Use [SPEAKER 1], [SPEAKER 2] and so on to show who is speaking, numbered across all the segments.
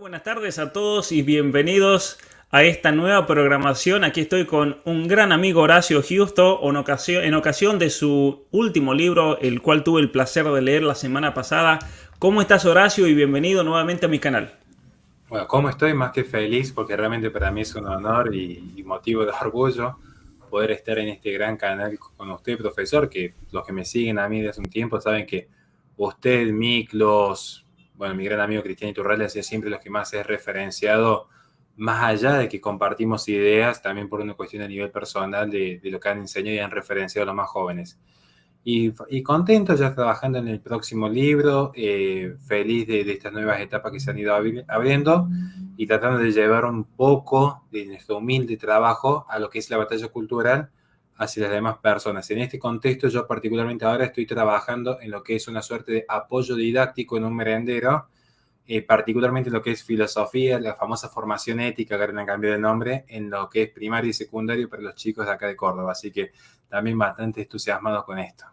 [SPEAKER 1] Buenas tardes a todos y bienvenidos a esta nueva programación. Aquí estoy con un gran amigo, Horacio Giusto, en ocasión de su último libro, el cual tuve el placer de leer la semana pasada. ¿Cómo estás, Horacio? Y bienvenido nuevamente a mi canal.
[SPEAKER 2] Bueno, ¿cómo estoy? Más que feliz, porque realmente para mí es un honor y motivo de orgullo poder estar en este gran canal con usted, profesor, que los que me siguen a mí desde hace un tiempo saben que usted, Miklos, bueno, mi gran amigo Cristian Iturralde, ha sido siempre los que más he referenciado, más allá de que compartimos ideas, también por una cuestión a nivel personal de lo que han enseñado y han referenciado a los más jóvenes. Y contento ya trabajando en el próximo libro, feliz de estas nuevas etapas que se han ido abriendo y tratando de llevar un poco de nuestro humilde trabajo a lo que es la batalla cultural hacia las demás personas. En este contexto, yo particularmente ahora estoy trabajando en lo que es una suerte de apoyo didáctico en un merendero, particularmente lo que es filosofía, la famosa formación ética, que ahora le han cambiado de nombre, en lo que es primario y secundario para los chicos de acá de Córdoba. Así que también bastante entusiasmados con esto.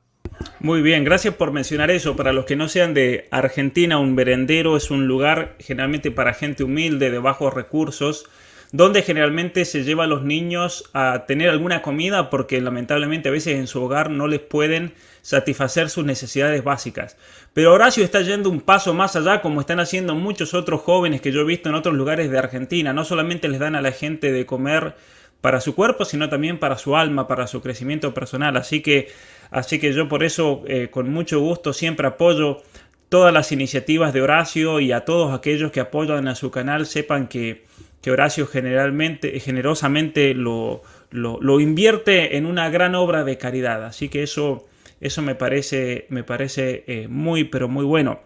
[SPEAKER 1] Muy bien, gracias por mencionar eso. Para los que no sean de Argentina, un merendero es un lugar generalmente para gente humilde, de bajos recursos, donde generalmente se lleva a los niños a tener alguna comida porque lamentablemente a veces en su hogar no les pueden satisfacer sus necesidades básicas. Pero Horacio está yendo un paso más allá, como están haciendo muchos otros jóvenes que yo he visto en otros lugares de Argentina. No solamente les dan a la gente de comer para su cuerpo, sino también para su alma, para su crecimiento personal. Así que yo por eso con mucho gusto siempre apoyo todas las iniciativas de Horacio, y a todos aquellos que apoyan a su canal sepan que Horacio generosamente lo invierte en una gran obra de caridad. Así que eso me parece muy, pero muy bueno.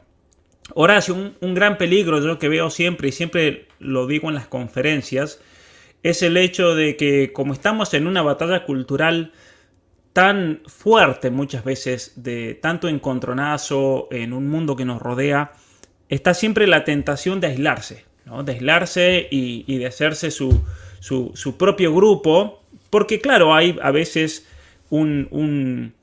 [SPEAKER 1] Horacio, un gran peligro yo que veo siempre, y siempre lo digo en las conferencias, es el hecho de que como estamos en una batalla cultural tan fuerte muchas veces, de tanto encontronazo en un mundo que nos rodea, está siempre la tentación de aislarse, ¿no? De aislarse y de hacerse su propio grupo, porque claro, hay a veces una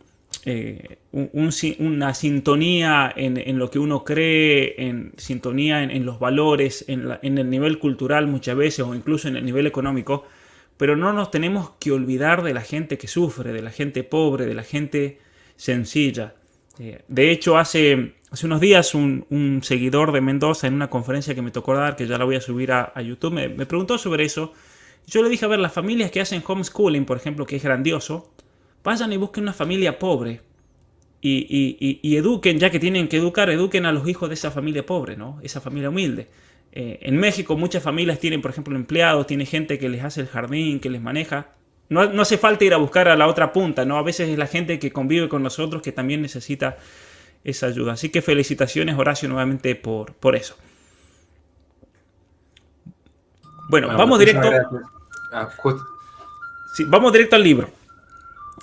[SPEAKER 1] sintonía en lo que uno cree, en sintonía en los valores, en el nivel cultural muchas veces, o incluso en el nivel económico, pero no nos tenemos que olvidar de la gente que sufre, de la gente pobre, de la gente sencilla. De hecho, hace unos días un seguidor de Mendoza, en una conferencia que me tocó dar, que ya la voy a subir a YouTube, me preguntó sobre eso. Yo le dije, a ver, las familias que hacen homeschooling, por ejemplo, que es grandioso, vayan y busquen una familia pobre y eduquen, ya que tienen que educar, eduquen a los hijos de esa familia pobre, ¿no? Esa familia humilde. En México muchas familias tienen, por ejemplo, empleados, tiene gente que les hace el jardín, que les maneja. No hace falta ir a buscar a la otra punta, ¿no? A veces es la gente que convive con nosotros que también necesita esa ayuda. Así que felicitaciones, Horacio, nuevamente por eso. Bueno,
[SPEAKER 2] Bueno,
[SPEAKER 1] vamos
[SPEAKER 2] muchísimas
[SPEAKER 1] directo,
[SPEAKER 2] gracias.
[SPEAKER 1] sí, vamos directo al libro.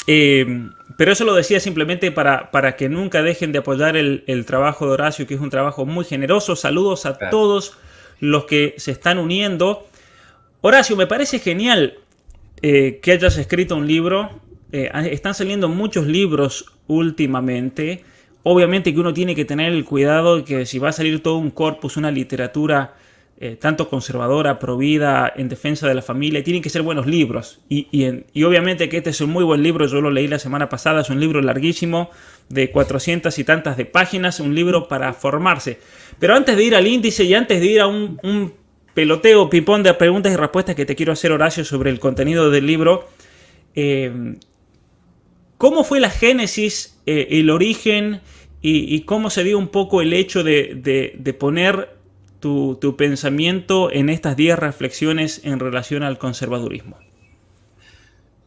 [SPEAKER 1] Pero eso lo decía simplemente para que nunca dejen de apoyar el trabajo de Horacio, que es un trabajo muy generoso. Saludos a
[SPEAKER 2] Claro.
[SPEAKER 1] todos los que se están uniendo. Horacio, me parece genial que hayas escrito un libro. Están saliendo muchos libros últimamente. Obviamente que uno tiene que tener el cuidado de que si va a salir todo un corpus, una literatura tanto conservadora, provida, en defensa de la familia, tienen que ser buenos libros. Y obviamente que este es un muy buen libro, yo lo leí la semana pasada, es un libro larguísimo, de 400 y tantas de páginas, un libro para formarse. Pero antes de ir al índice y antes de ir a un peloteo, pipón de preguntas y respuestas que te quiero hacer, Horacio, sobre el contenido del libro, eh, ¿cómo fue la génesis, el origen y cómo se dio un poco el hecho de poner tu pensamiento en estas 10 reflexiones en relación al conservadurismo?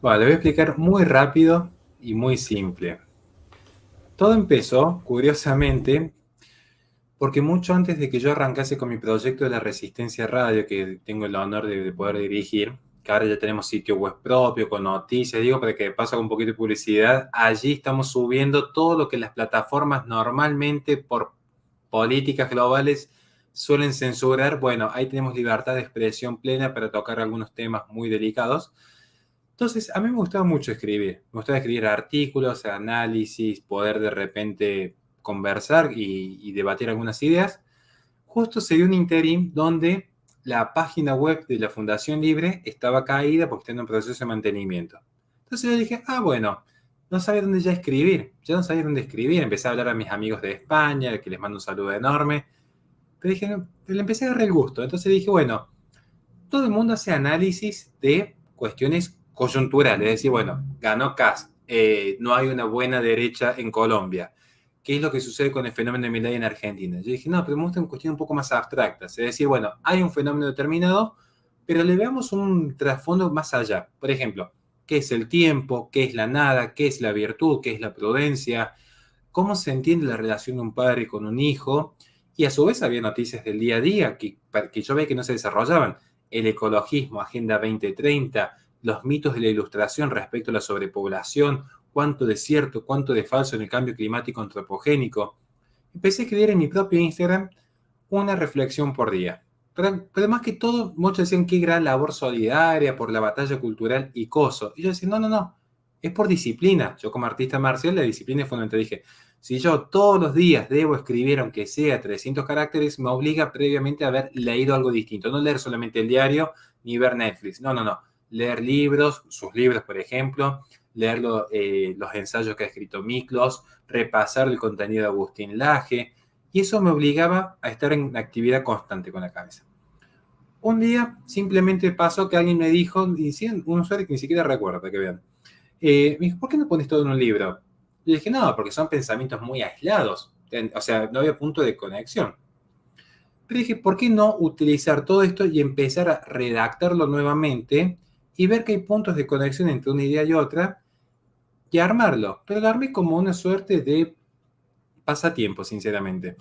[SPEAKER 2] Bueno, le voy a explicar muy rápido y muy simple. Todo empezó, curiosamente, porque mucho antes de que yo arrancase con mi proyecto de la Resistencia Radio, que tengo el honor de poder dirigir, que ahora ya tenemos sitio web propio, con noticias, digo, para que pase un poquito de publicidad, allí estamos subiendo todo lo que las plataformas normalmente por políticas globales suelen censurar. Bueno, ahí tenemos libertad de expresión plena para tocar algunos temas muy delicados. Entonces, a mí me gustaba mucho escribir. Me gustaba escribir artículos, análisis, poder de repente conversar y debatir algunas ideas. justo se dio un interín donde la página web de la Fundación Libre estaba caída porque está en un proceso de mantenimiento. Entonces yo dije, bueno, no sabía dónde ya escribir. Ya no sabía dónde escribir. Empecé a hablar a mis amigos de España, que les mando un saludo enorme. Pero dije, no, le empecé a agarrar el gusto. Entonces dije, bueno, todo el mundo hace análisis de cuestiones coyunturales. Es decir, bueno, ganó Kast, no hay una buena derecha en Colombia. ¿Qué es lo que sucede con el fenómeno de Milei en Argentina? Yo dije, no, pero me gustan cuestiones un poco más abstractas. Es decir, bueno, hay un fenómeno determinado, pero le veamos un trasfondo más allá. Por ejemplo, ¿qué es el tiempo? ¿Qué es la nada? ¿Qué es la virtud? ¿Qué es la prudencia? ¿Cómo se entiende la relación de un padre con un hijo? Y a su vez había noticias del día a día que yo veía que no se desarrollaban. El ecologismo, Agenda 2030, los mitos de la ilustración respecto a la sobrepoblación, cuánto de cierto, cuánto de falso en el cambio climático antropogénico. Empecé a escribir en mi propio Instagram una reflexión por día. Pero más que todo, muchos decían qué gran labor solidaria por la batalla cultural y coso. Y yo decía, no, es por disciplina. Yo como artista marcial, la disciplina es fundamental. Dije, si yo todos los días debo escribir, aunque sea 300 caracteres, me obliga previamente a haber leído algo distinto. No leer solamente el diario ni ver Netflix. No. Leer libros, sus libros, por ejemplo, leer los ensayos que ha escrito Miklos, repasar el contenido de Agustín Laje. Y eso me obligaba a estar en actividad constante con la cabeza. Un día simplemente pasó que alguien me dijo, un usuario que ni siquiera recuerdo, para que vean, me dijo, ¿por qué no pones todo en un libro? Yo dije, no, porque son pensamientos muy aislados. O sea, no había punto de conexión. Pero dije, ¿por qué no utilizar todo esto y empezar a redactarlo nuevamente y ver que hay puntos de conexión entre una idea y otra y armarlo? Pero lo armé como una suerte de pasatiempo, sinceramente.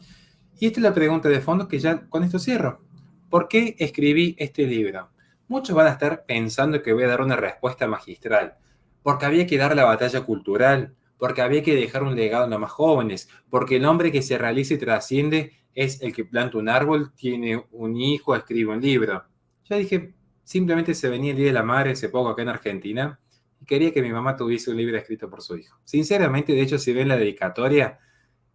[SPEAKER 2] Y esta es la pregunta de fondo que ya con esto cierro. ¿Por qué escribí este libro? Muchos van a estar pensando que voy a dar una respuesta magistral. Porque había que dar la batalla cultural, porque había que dejar un legado a los más jóvenes, porque el hombre que se realiza y trasciende es el que planta un árbol, tiene un hijo, escribe un libro. Ya dije, simplemente se venía el Día de la Madre hace poco acá en Argentina y quería que mi mamá tuviese un libro escrito por su hijo. Sinceramente, de hecho, si ven la dedicatoria,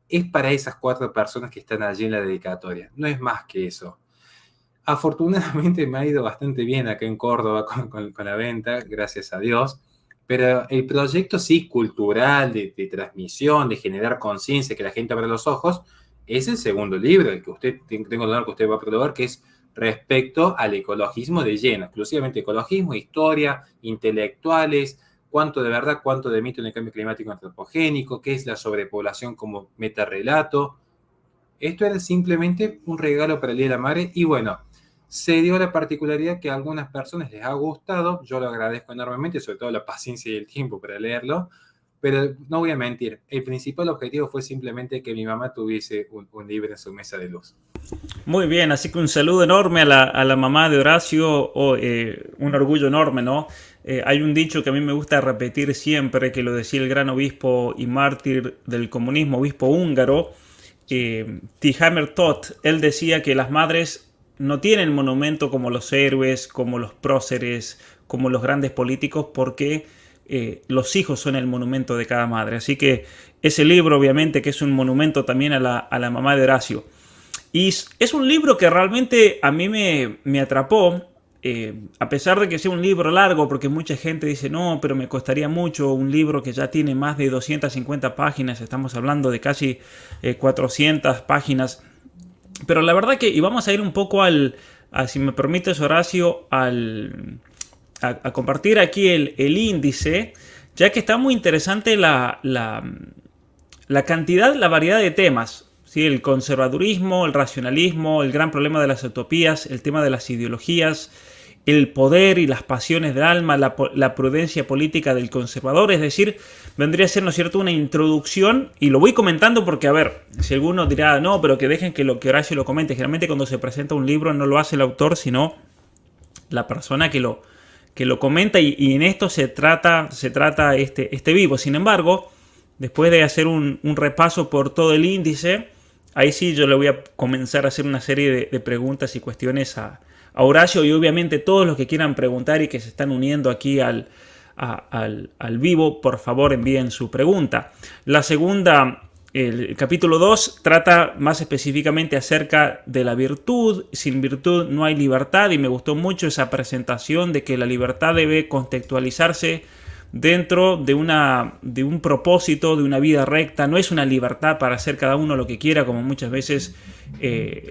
[SPEAKER 2] es para esas 4 personas que están allí en la dedicatoria. No es más que eso. Afortunadamente me ha ido bastante bien acá en Córdoba con la venta, gracias a Dios. Pero el proyecto sí cultural, de transmisión, de generar conciencia, que la gente abra los ojos, es el segundo libro, el que tengo el honor que usted va a probar, que es respecto al ecologismo de lleno, exclusivamente ecologismo, historia, intelectuales, cuánto de verdad, cuánto de mito en el cambio climático antropogénico, qué es la sobrepoblación como metarrelato. Esto era simplemente un regalo para el Día de la Madre y bueno, se dio la particularidad que a algunas personas les ha gustado, yo lo agradezco enormemente, sobre todo la paciencia y el tiempo para leerlo, pero no voy a mentir, el principal objetivo fue simplemente que mi mamá tuviese un libro en su mesa de luz.
[SPEAKER 1] Muy bien, así que un saludo enorme a la mamá de Horacio, un orgullo enorme, ¿no? Hay un dicho que a mí me gusta repetir siempre, que lo decía el gran obispo y mártir del comunismo, obispo húngaro, Tihamer Tot. Él decía que las madres no tienen monumento como los héroes, como los próceres, como los grandes políticos, porque los hijos son el monumento de cada madre. Así que ese libro, obviamente, que es un monumento también a la mamá de Horacio. Y es un libro que realmente a mí me atrapó, a pesar de que sea un libro largo, porque mucha gente dice, no, pero me costaría mucho un libro que ya tiene más de 250 páginas, estamos hablando de casi 400 páginas. Pero la verdad que, y vamos a ir un poco si me permites, Horacio, a compartir aquí el índice, ya que está muy interesante la cantidad, la variedad de temas. ¿Sí? El conservadurismo, el racionalismo, el gran problema de las utopías, el tema de las ideologías, el poder y las pasiones del alma, la prudencia política del conservador. Es decir, vendría a ser, ¿no es cierto?, una introducción, y lo voy comentando porque, a ver, si alguno dirá, no, pero que dejen que Horacio lo comente. Generalmente cuando se presenta un libro no lo hace el autor, sino la persona que lo comenta, y en esto se trata este vivo. Sin embargo, después de hacer un repaso por todo el índice, ahí sí yo le voy a comenzar a hacer una serie de preguntas y cuestiones a Horacio, y obviamente todos los que quieran preguntar y que se están uniendo aquí al vivo, por favor envíen su pregunta. La segunda El capítulo 2 trata más específicamente acerca de la virtud. Sin virtud no hay libertad, y me gustó mucho esa presentación de que la libertad debe contextualizarse dentro de un propósito, de una vida recta. No es una libertad para hacer cada uno lo que quiera, como muchas veces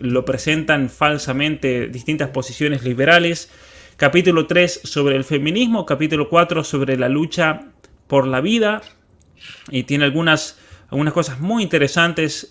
[SPEAKER 1] lo presentan falsamente distintas posiciones liberales. Capítulo 3 sobre el feminismo, capítulo 4 sobre la lucha por la vida, y tiene algunas cosas muy interesantes,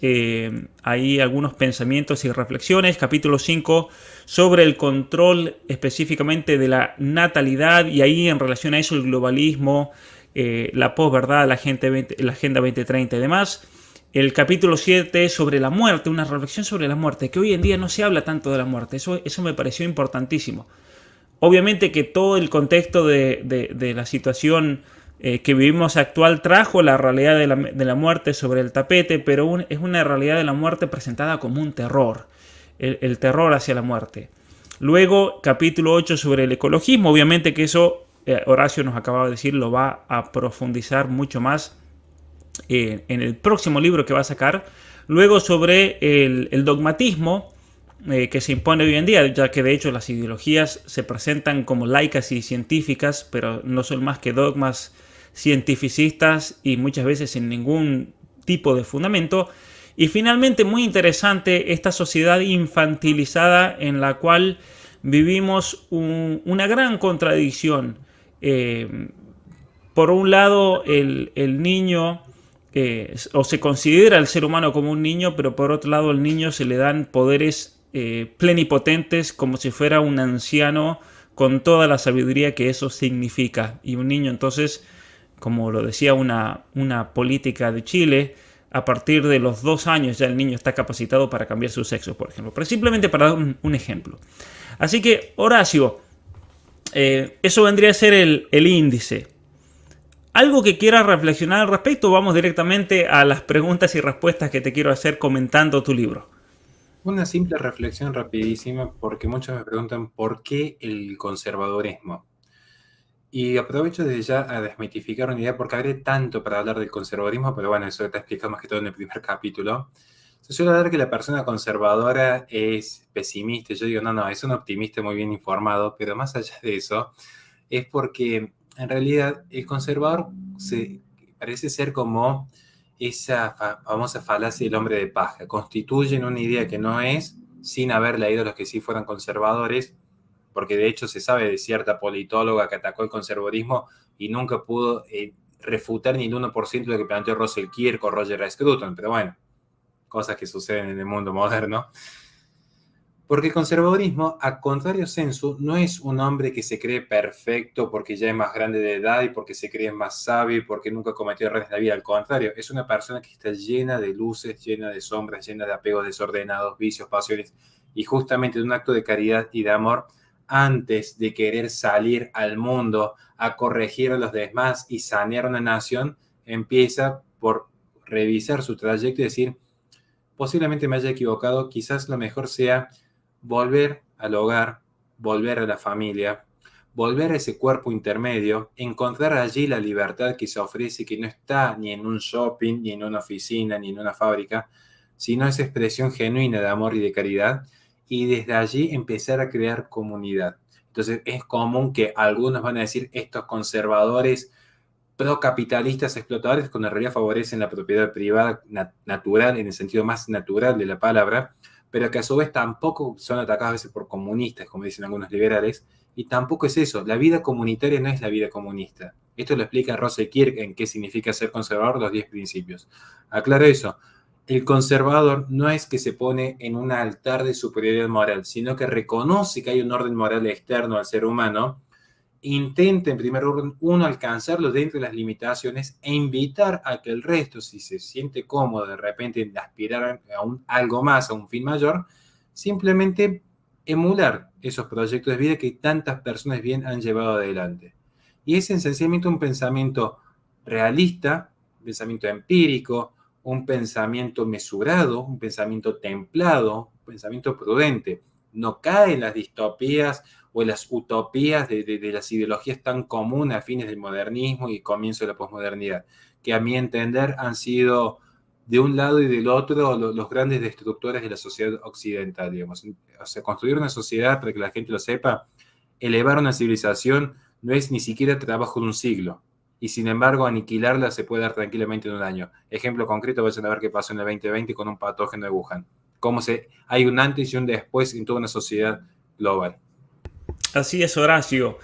[SPEAKER 1] hay algunos pensamientos y reflexiones. Capítulo 5 sobre el control específicamente de la natalidad, y ahí en relación a eso el globalismo, la posverdad, la Agenda 2030 y demás. El capítulo 7 sobre la muerte, una reflexión sobre la muerte, que hoy en día no se habla tanto de la muerte. Eso me pareció importantísimo. Obviamente que todo el contexto de la situación que vivimos actual trajo la realidad de la muerte sobre el tapete, pero es una realidad de la muerte presentada como un terror, el terror hacia la muerte. Luego, capítulo 8 sobre el ecologismo, obviamente que eso Horacio nos acaba de decir, lo va a profundizar mucho más en el próximo libro que va a sacar. Luego sobre el dogmatismo, que se impone hoy en día, ya que de hecho las ideologías se presentan como laicas y científicas, pero no son más que dogmas cientificistas y muchas veces sin ningún tipo de fundamento. Y finalmente, muy interesante, esta sociedad infantilizada en la cual vivimos una gran contradicción. Por un lado, el niño, o se considera el ser humano como un niño, pero por otro lado el niño se le dan poderes plenipotentes, como si fuera un anciano con toda la sabiduría que eso significa. Y un niño, entonces, como lo decía una política de Chile, a partir de los 2 años ya el niño está capacitado para cambiar su sexo, por ejemplo. Pero simplemente para dar un ejemplo. Así que, Horacio, eso vendría a ser el índice. ¿Algo que quieras reflexionar al respecto? Vamos directamente a las preguntas y respuestas que te quiero hacer comentando tu libro.
[SPEAKER 2] Una simple reflexión rapidísima, porque muchos me preguntan por qué el conservadurismo. Y aprovecho desde ya a desmitificar una idea, porque habré tanto para hablar del conservadurismo, pero bueno, eso te he explicado más que todo en el primer capítulo. Se suele dar que la persona conservadora es pesimista. Yo digo, no, es un optimista muy bien informado, pero más allá de eso, es porque en realidad el conservador parece ser como esa famosa falacia del hombre de paja. Constituyen una idea que no es, sin haber leído los que sí fueran conservadores, porque de hecho se sabe de cierta politóloga que atacó el conservadurismo y nunca pudo refutar ni el 1% de lo que planteó Russell Kirk o Roger Scruton, pero bueno, cosas que suceden en el mundo moderno. Porque el conservadurismo, a contrario sensu, no es un hombre que se cree perfecto porque ya es más grande de edad y porque se cree más sabio y porque nunca cometió errores en la vida. Al contrario, es una persona que está llena de luces, llena de sombras, llena de apegos desordenados, vicios, pasiones, y justamente de un acto de caridad y de amor, antes de querer salir al mundo a corregir a los demás y sanear una nación, empieza por revisar su trayecto y decir, posiblemente me haya equivocado, quizás lo mejor sea volver al hogar, volver a la familia, volver a ese cuerpo intermedio, encontrar allí la libertad que se ofrece, que no está ni en un shopping, ni en una oficina, ni en una fábrica, sino esa expresión genuina de amor y de caridad, y desde allí empezar a crear comunidad. Entonces es común que algunos van a decir estos conservadores procapitalistas explotadores, cuando en realidad favorecen la propiedad privada natural, en el sentido más natural de la palabra, pero que a su vez tampoco son atacados a veces por comunistas, como dicen algunos liberales, y tampoco es eso. La vida comunitaria no es la vida comunista. Esto lo explica Russell Kirk en qué significa ser conservador, los 10 principios. Aclaro eso. El conservador no es que se pone en un altar de superioridad moral, sino que reconoce que hay un orden moral externo al ser humano, intenta en primer orden uno alcanzarlo dentro de las limitaciones e invitar a que el resto, si se siente cómodo de repente de aspirar a algo más, a un fin mayor, simplemente emular esos proyectos de vida que tantas personas bien han llevado adelante. Y es esencialmente un pensamiento realista, un pensamiento empírico, un pensamiento mesurado, un pensamiento templado, un pensamiento prudente. No cae en las distopías o en las utopías de las ideologías tan comunes a fines del modernismo y comienzo de la posmodernidad, que a mi entender han sido de un lado y del otro los grandes destructores de la sociedad occidental, digamos. O sea, construir una sociedad, para que la gente lo sepa, elevar una civilización no es ni siquiera trabajo de un siglo. Y sin embargo, aniquilarla se puede dar tranquilamente en un año. Ejemplo concreto, vayan a ver qué pasó en el 2020 con un patógeno de Wuhan. Hay un antes y un después en toda una sociedad global.
[SPEAKER 1] Así es, Horacio.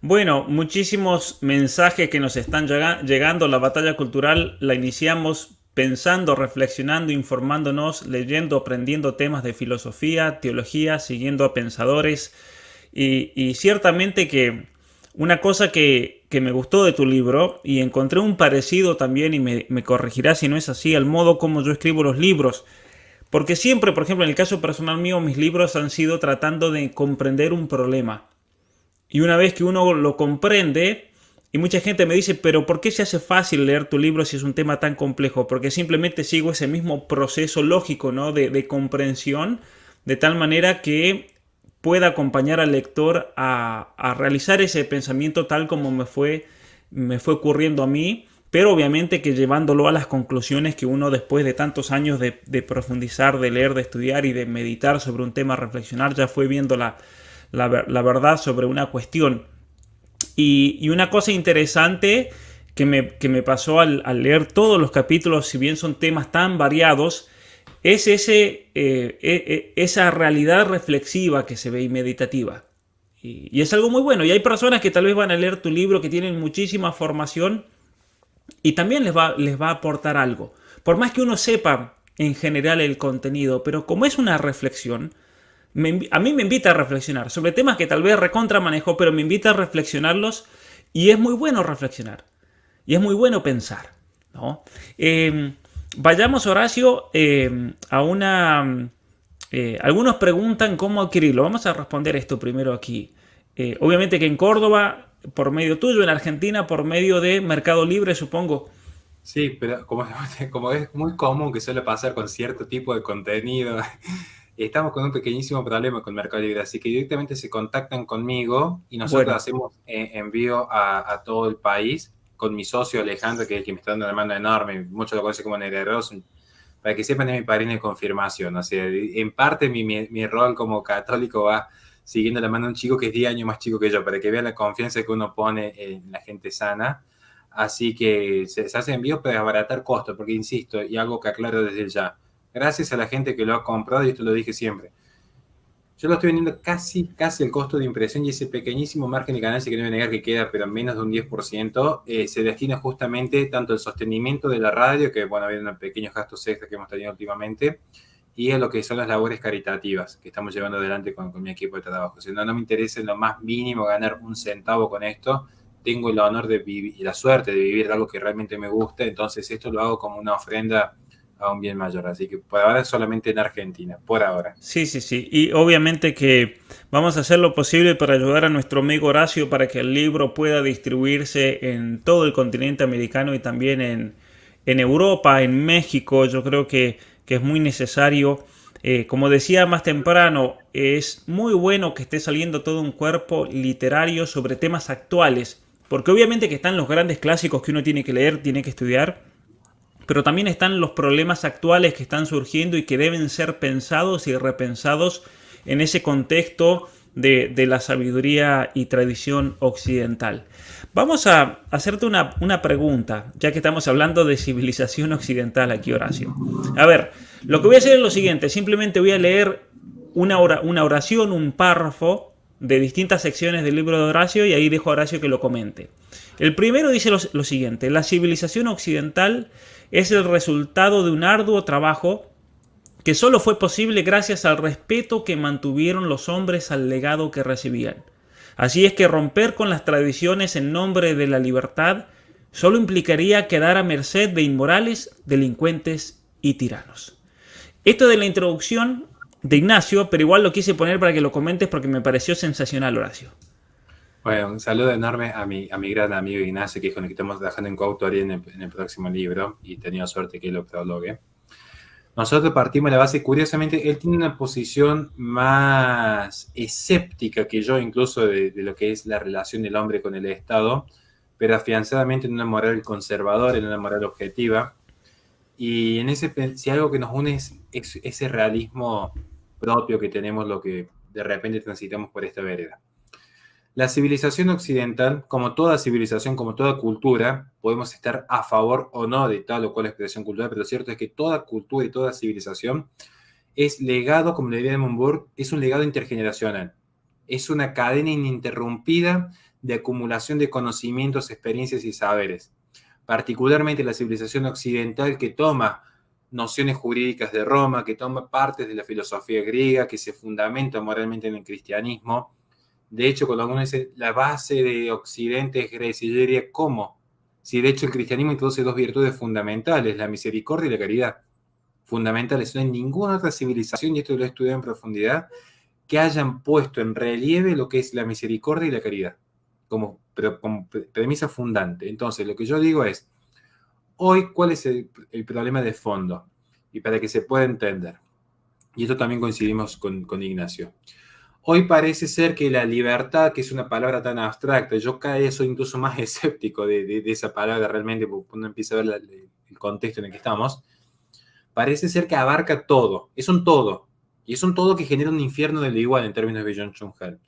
[SPEAKER 1] Bueno, muchísimos mensajes que nos están llegando. La batalla cultural la iniciamos pensando, reflexionando, informándonos, leyendo, aprendiendo temas de filosofía, teología, siguiendo a pensadores. Y ciertamente que una cosa que me gustó de tu libro, y encontré un parecido también, y me corregirás si no es así, al modo como yo escribo los libros. Porque siempre, por ejemplo, en el caso personal mío, mis libros han sido tratando de comprender un problema. Y una vez que uno lo comprende, y mucha gente me dice, pero ¿por qué se hace fácil leer tu libro si es un tema tan complejo? Porque simplemente sigo ese mismo proceso lógico, ¿no? de comprensión, de tal manera que pueda acompañar al lector a realizar ese pensamiento tal como me fue ocurriendo a mí, pero obviamente que llevándolo a las conclusiones que uno después de tantos años de profundizar, de leer, de estudiar y de meditar sobre un tema, reflexionar, ya fue viendo la verdad sobre una cuestión. Y una cosa interesante que me pasó al leer todos los capítulos, si bien son temas tan variados, es esa realidad reflexiva que se ve y meditativa. Y es algo muy bueno. Y hay personas que tal vez van a leer tu libro que tienen muchísima formación y también les va a aportar algo. Por más que uno sepa en general el contenido, pero como es una reflexión, a mí me invita a reflexionar sobre temas que tal vez recontra manejo, pero me invita a reflexionarlos y es muy bueno reflexionar. Y es muy bueno pensar, ¿no? Vayamos, Horacio, a una... algunos preguntan cómo adquirirlo. Vamos a responder esto primero aquí. Obviamente que en Córdoba, por medio tuyo, en Argentina, por medio de Mercado Libre, supongo.
[SPEAKER 2] Sí, pero como es muy común que suele pasar con cierto tipo de contenido, estamos con un pequeñísimo problema con Mercado Libre, así que directamente se contactan conmigo y nosotros
[SPEAKER 1] Bueno,
[SPEAKER 2] hacemos envío a todo el país con mi socio Alejandro, que es el que me está dando una mano enorme, muchos lo conocen como Nereros, para que sepan, es mi padrino de confirmación. O sea, en parte mi rol como católico va siguiendo la mano de un chico que es 10 años más chico que yo, para que vean la confianza que uno pone en la gente sana. Así que se hace envío para abaratar costos, porque insisto, y algo que aclaro desde ya, gracias a la gente que lo ha comprado, y esto lo dije siempre, yo lo estoy vendiendo casi el costo de impresión y ese pequeñísimo margen de ganancia que no voy a negar que queda, pero menos de un 10%, se destina justamente tanto al sostenimiento de la radio, que bueno, había unos pequeños gastos extras que hemos tenido últimamente, y a lo que son las labores caritativas que estamos llevando adelante con mi equipo de trabajo. O sea, no me interesa en lo más mínimo ganar un centavo con esto. Tengo el honor de vivir y la suerte de vivir algo que realmente me gusta, entonces esto lo hago como una ofrenda a un bien mayor. Así que por ahora solamente en Argentina, por ahora.
[SPEAKER 1] sí, sí, sí. Y obviamente que vamos a hacer lo posible para ayudar a nuestro amigo Horacio para que el libro pueda distribuirse en todo el continente americano y también en Europa, en México. Yo creo que es muy necesario. Como decía más temprano, es muy bueno que esté saliendo todo un cuerpo literario sobre temas actuales. Porque obviamente que están los grandes clásicos que uno tiene que leer, tiene que estudiar, pero también están los problemas actuales que están surgiendo y que deben ser pensados y repensados en ese contexto de la sabiduría y tradición occidental. Vamos a hacerte una pregunta, ya que estamos hablando de civilización occidental aquí, Horacio. A ver, lo que voy a hacer es lo siguiente, simplemente voy a leer una oración, un párrafo de distintas secciones del libro de Horacio y ahí dejo a Horacio que lo comente. El primero dice lo siguiente: la civilización occidental es el resultado de un arduo trabajo que solo fue posible gracias al respeto que mantuvieron los hombres al legado que recibían. Así es que romper con las tradiciones en nombre de la libertad solo implicaría quedar a merced de inmorales, delincuentes y tiranos. Esto de la introducción de Ignacio, pero igual lo quise poner para que lo comentes porque me pareció sensacional, Horacio.
[SPEAKER 2] Bueno, un saludo enorme a mi gran amigo Ignacio, que es con el que estamos trabajando en coautoría en el próximo libro, y he tenido suerte que lo prologue. Nosotros partimos de la base, curiosamente, él tiene una posición más escéptica que yo, incluso de lo que es la relación del hombre con el Estado, pero afianzadamente en una moral conservadora, en una moral objetiva. Y si algo que nos une es ese realismo propio que tenemos, lo que de repente transitamos por esta vereda. La civilización occidental, como toda civilización, como toda cultura, podemos estar a favor o no de tal o cual expresión cultural, pero lo cierto es que toda cultura y toda civilización es legado, como le diría Monburg, es un legado intergeneracional. Es una cadena ininterrumpida de acumulación de conocimientos, experiencias y saberes. Particularmente la civilización occidental, que toma nociones jurídicas de Roma, que toma partes de la filosofía griega, que se fundamenta moralmente en el cristianismo. De hecho, cuando uno dice la base de Occidente es Grecia, yo diría, ¿cómo? Si de hecho el cristianismo introduce dos virtudes fundamentales, la misericordia y la caridad. Fundamentales. No hay ninguna otra civilización, y esto lo he estudiado en profundidad, que hayan puesto en relieve lo que es la misericordia y la caridad, como premisa fundante. Entonces, lo que yo digo es, hoy, ¿cuál es el problema de fondo? Y para que se pueda entender, y esto también coincidimos con Ignacio. Hoy parece ser que la libertad, que es una palabra tan abstracta, yo cada vez soy incluso más escéptico de esa palabra realmente, porque uno empieza a ver el contexto en el que estamos, parece ser que abarca todo, es un todo, y es un todo que genera un infierno de lo igual en términos de Byung-Chul Han.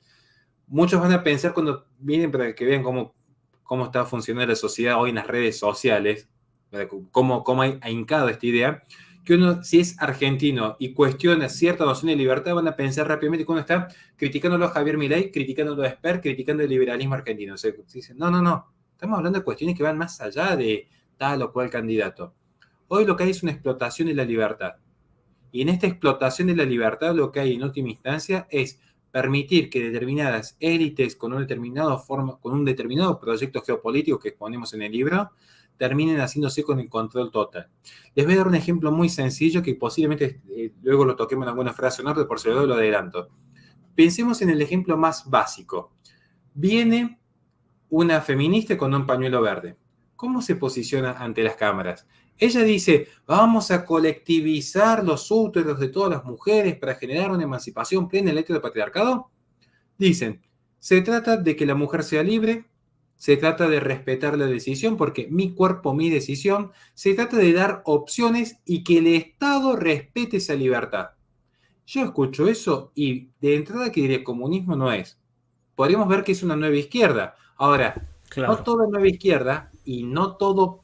[SPEAKER 2] Muchos van a pensar cuando vienen para que vean cómo está funcionando la sociedad hoy en las redes sociales, cómo ha hincado esta idea, que uno, si es argentino y cuestiona cierta noción de libertad, van a pensar rápidamente que uno está criticándolo a Javier Milei, criticándolo a Esper, criticando el liberalismo argentino. O sea, dicen, no, estamos hablando de cuestiones que van más allá de tal o cual candidato. Hoy lo que hay es una explotación de la libertad. Y en esta explotación de la libertad lo que hay en última instancia es permitir que determinadas élites con un determinado proyecto geopolítico que exponemos en el libro terminen haciéndose con el control total. Les voy a dar un ejemplo muy sencillo que posiblemente luego lo toquemos en alguna frase o no, pero por si lo adelanto. Pensemos en el ejemplo más básico. Viene una feminista con un pañuelo verde. ¿Cómo se posiciona ante las cámaras? Ella dice, vamos a colectivizar los úteros de todas las mujeres para generar una emancipación plena en el del patriarcado. Dicen, se trata de que la mujer sea libre, se trata de respetar la decisión porque mi cuerpo, mi decisión, se trata de dar opciones y que el Estado respete esa libertad. Yo escucho eso y de entrada que diría comunismo no es. Podríamos ver que es una nueva izquierda. Ahora, claro, no toda nueva izquierda y no todo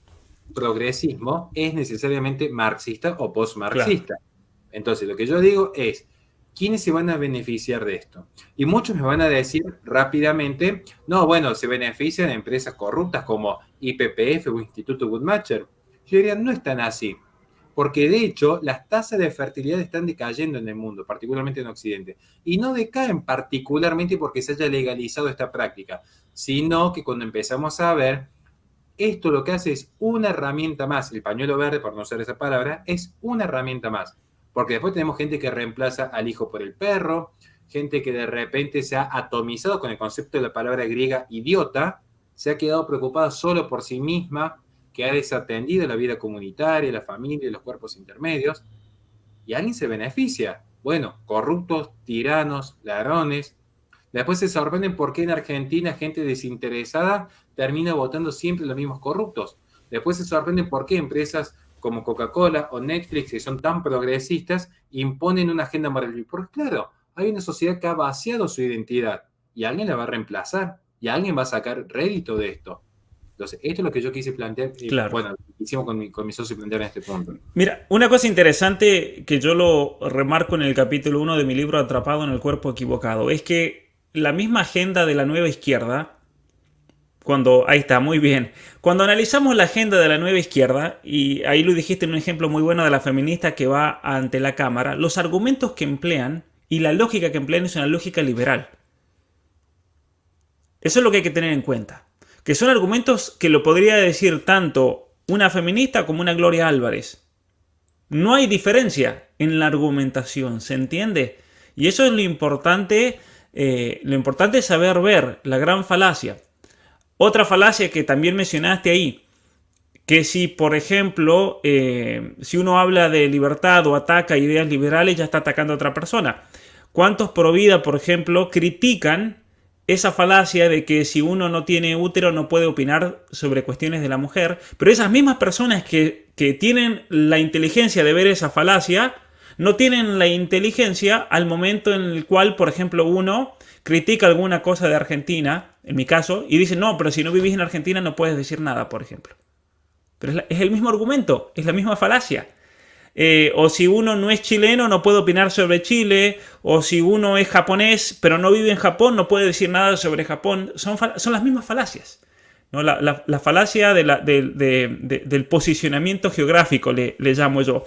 [SPEAKER 2] progresismo es necesariamente marxista o postmarxista. Claro. Entonces, lo que yo digo es, ¿quiénes se van a beneficiar de esto? Y muchos me van a decir rápidamente, no, bueno, se benefician de empresas corruptas como IPPF o Instituto Guttmacher. Yo diría, no es tan así. Porque de hecho, las tasas de fertilidad están decayendo en el mundo, particularmente en Occidente. Y no decaen particularmente porque se haya legalizado esta práctica, sino que cuando empezamos a ver, esto lo que hace es una herramienta más. El pañuelo verde, por no usar esa palabra, es una herramienta más. Porque después tenemos gente que reemplaza al hijo por el perro, gente que de repente se ha atomizado con el concepto de la palabra griega idiota, se ha quedado preocupada solo por sí misma, que ha desatendido la vida comunitaria, la familia, los cuerpos intermedios, y alguien se beneficia. Bueno, corruptos, tiranos, ladrones. Después se sorprenden por qué en Argentina gente desinteresada termina votando siempre los mismos corruptos. Después se sorprenden por qué empresas como Coca-Cola o Netflix, que son tan progresistas, imponen una agenda moral. Porque claro, hay una sociedad que ha vaciado su identidad y alguien la va a reemplazar y alguien va a sacar rédito de esto. Entonces, esto es lo que yo quise plantear, claro. Bueno, hicimos con mi socio plantear en este punto.
[SPEAKER 1] Mira, una cosa interesante que yo lo remarco en el capítulo 1 de mi libro Atrapado en el cuerpo equivocado, es que la misma agenda de la nueva izquierda, ahí está, muy bien. Cuando analizamos la agenda de la nueva izquierda, y ahí lo dijiste en un ejemplo muy bueno de la feminista que va ante la cámara, los argumentos que emplean y la lógica que emplean es una lógica liberal. Eso es lo que hay que tener en cuenta. Que son argumentos que lo podría decir tanto una feminista como una Gloria Álvarez. No hay diferencia en la argumentación, ¿se entiende? Y eso es lo importante es saber ver la gran falacia. Otra falacia que también mencionaste ahí, que si, por ejemplo, si uno habla de libertad o ataca ideas liberales, ya está atacando a otra persona. ¿Cuántos pro vida, por ejemplo, critican esa falacia de que si uno no tiene útero no puede opinar sobre cuestiones de la mujer, pero esas mismas personas que tienen la inteligencia de ver esa falacia, no tienen la inteligencia al momento en el cual, por ejemplo, uno critica alguna cosa de Argentina, en mi caso, y dice, no, pero si no vivís en Argentina no puedes decir nada, por ejemplo. Pero es el mismo argumento, es la misma falacia. O si uno no es chileno no puede opinar sobre Chile, o si uno es japonés pero no vive en Japón no puede decir nada sobre Japón. Son las mismas falacias, ¿no? La falacia del posicionamiento geográfico le llamo yo.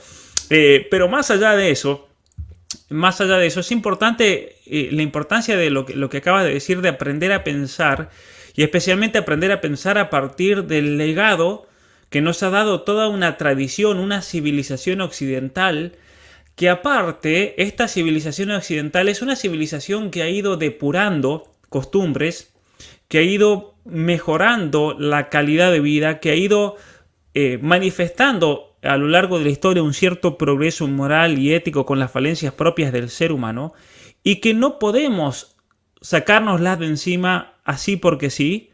[SPEAKER 1] Pero más allá de eso, es importante la importancia de lo que acabas de decir, de aprender a pensar, y especialmente aprender a pensar a partir del legado que nos ha dado toda una tradición, una civilización occidental, que aparte, esta civilización occidental es una civilización que ha ido depurando costumbres, que ha ido mejorando la calidad de vida, que ha ido manifestando a lo largo de la historia un cierto progreso moral y ético con las falencias propias del ser humano, y que no podemos sacárnoslas de encima así porque sí,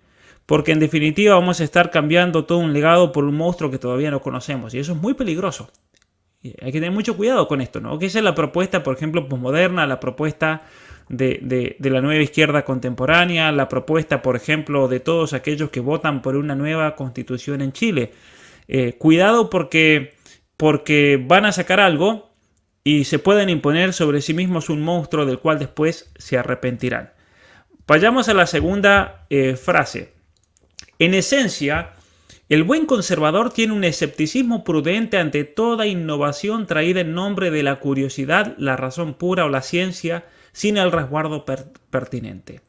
[SPEAKER 1] porque en definitiva vamos a estar cambiando todo un legado por un monstruo que todavía no conocemos, y eso es muy peligroso. Y hay que tener mucho cuidado con esto, ¿no? Que esa es la propuesta, por ejemplo, posmoderna, la propuesta de la nueva izquierda contemporánea, la propuesta, por ejemplo, de todos aquellos que votan por una nueva constitución en Chile. Cuidado porque van a sacar algo y se pueden imponer sobre sí mismos un monstruo del cual después se arrepentirán. Vayamos a la segunda frase. En esencia, el buen conservador tiene un escepticismo prudente ante toda innovación traída en nombre de la curiosidad, la razón pura o la ciencia, sin el resguardo pertinente.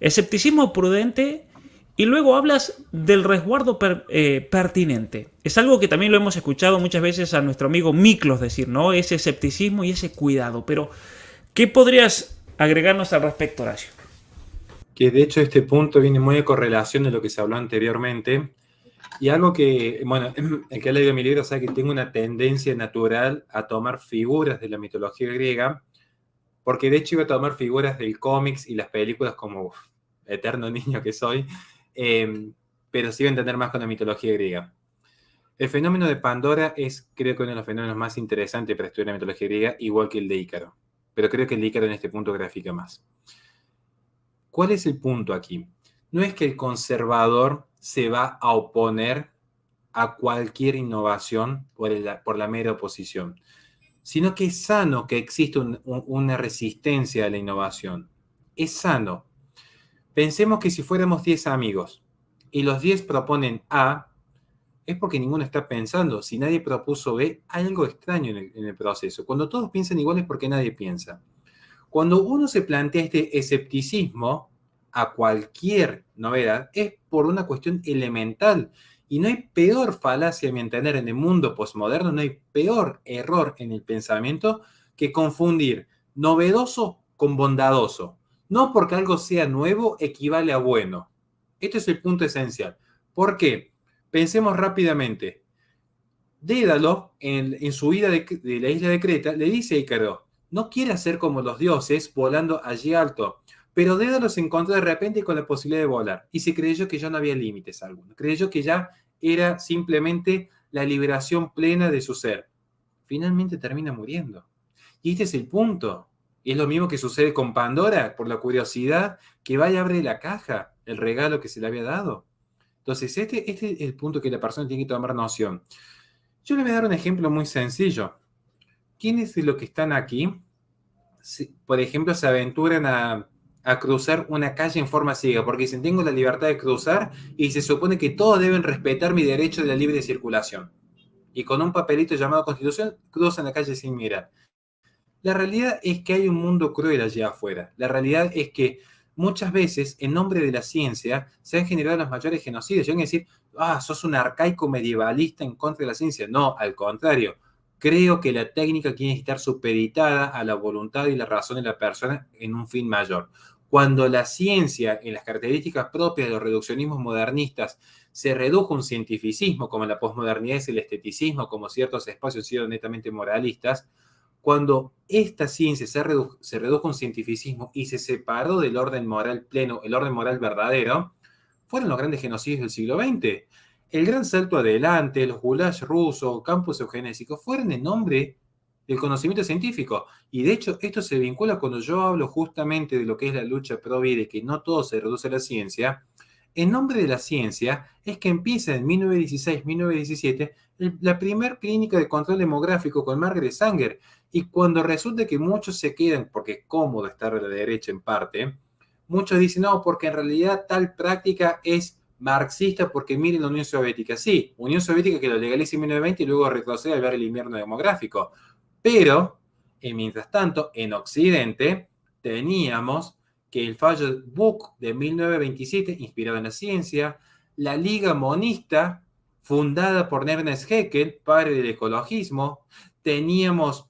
[SPEAKER 1] Escepticismo prudente, y luego hablas del resguardo pertinente. Es algo que también lo hemos escuchado muchas veces a nuestro amigo Miklos decir, ¿no? Ese escepticismo y ese cuidado. Pero, ¿qué podrías agregarnos al respecto, Horacio?
[SPEAKER 2] Que de hecho este punto viene muy a correlación de lo que se habló anteriormente. Y algo que, bueno, el que ha leído mi libro sabe que tengo una tendencia natural a tomar figuras de la mitología griega, porque de hecho iba a tomar figuras del cómics y las películas como eterno niño que soy, pero sí iba a entender más con la mitología griega. El fenómeno de Pandora es, creo que uno de los fenómenos más interesantes para estudiar la mitología griega, igual que el de Ícaro. Pero creo que el de Ícaro en este punto grafica más. ¿Cuál es el punto aquí? No es que el conservador se va a oponer a cualquier innovación por la mera oposición, sino que es sano que exista una resistencia a la innovación. Es sano. Pensemos que si fuéramos 10 amigos y los 10 proponen A, es porque ninguno está pensando. Si nadie propuso B, hay algo extraño en el proceso. Cuando todos piensan igual es porque nadie piensa. Cuando uno se plantea este escepticismo a cualquier novedad, es por una cuestión elemental. Y no hay peor falacia, a mi entender, en el mundo posmoderno, no hay peor error en el pensamiento que confundir novedoso con bondadoso. No porque algo sea nuevo equivale a bueno. Este es el punto esencial. ¿Por qué? Pensemos rápidamente. Dédalo, en su ida de la isla de Creta, le dice a Ícaro, no quiere ser como los dioses volando allí alto, pero Dédalo se encontró de repente con la posibilidad de volar y se creyó que ya no había límites alguno. Creyó que ya era simplemente la liberación plena de su ser. Finalmente termina muriendo. Y este es el punto. Y es lo mismo que sucede con Pandora, por la curiosidad que va y abre la caja, el regalo que se le había dado. Entonces, este es el punto que la persona tiene que tomar noción. Yo le voy a dar un ejemplo muy sencillo. ¿Quiénes de los que están aquí, por ejemplo, se aventuran a cruzar una calle en forma ciega? Porque dicen, tengo la libertad de cruzar y se supone que todos deben respetar mi derecho de la libre circulación. Y con un papelito llamado Constitución, cruzan la calle sin mirar. La realidad es que hay un mundo cruel allá afuera. La realidad es que muchas veces, en nombre de la ciencia, se han generado los mayores genocidios. Y van a decir, sos un arcaico medievalista en contra de la ciencia. No, al contrario. Creo que la técnica tiene que estar supeditada a la voluntad y la razón de la persona en un fin mayor. Cuando la ciencia, en las características propias de los reduccionismos modernistas, se redujo a un cientificismo, como la posmodernidad es el esteticismo, como ciertos espacios han sido netamente moralistas, cuando esta ciencia se redujo a un cientificismo y se separó del orden moral pleno, el orden moral verdadero, fueron los grandes genocidios del siglo XX. El gran salto adelante, los gulags rusos, campos eugenésicos, fueron en nombre del conocimiento científico. Y de hecho, esto se vincula cuando yo hablo justamente de lo que es la lucha pro vida y que no todo se reduce a la ciencia. En nombre de la ciencia es que empieza en 1916-1917 la primera clínica de control demográfico con Margaret Sanger. Y cuando resulta que muchos se quedan, porque es cómodo estar a la derecha en parte, muchos dicen, no, porque en realidad tal práctica es marxista porque miren la Unión Soviética. Sí, Unión Soviética que lo legaliza en 1920 y luego retrocede al ver el invierno demográfico. Pero, mientras tanto, en Occidente teníamos que el fallo Buck de 1927, inspirado en la ciencia, la Liga Monista, fundada por Ernest Haeckel, padre del ecologismo, teníamos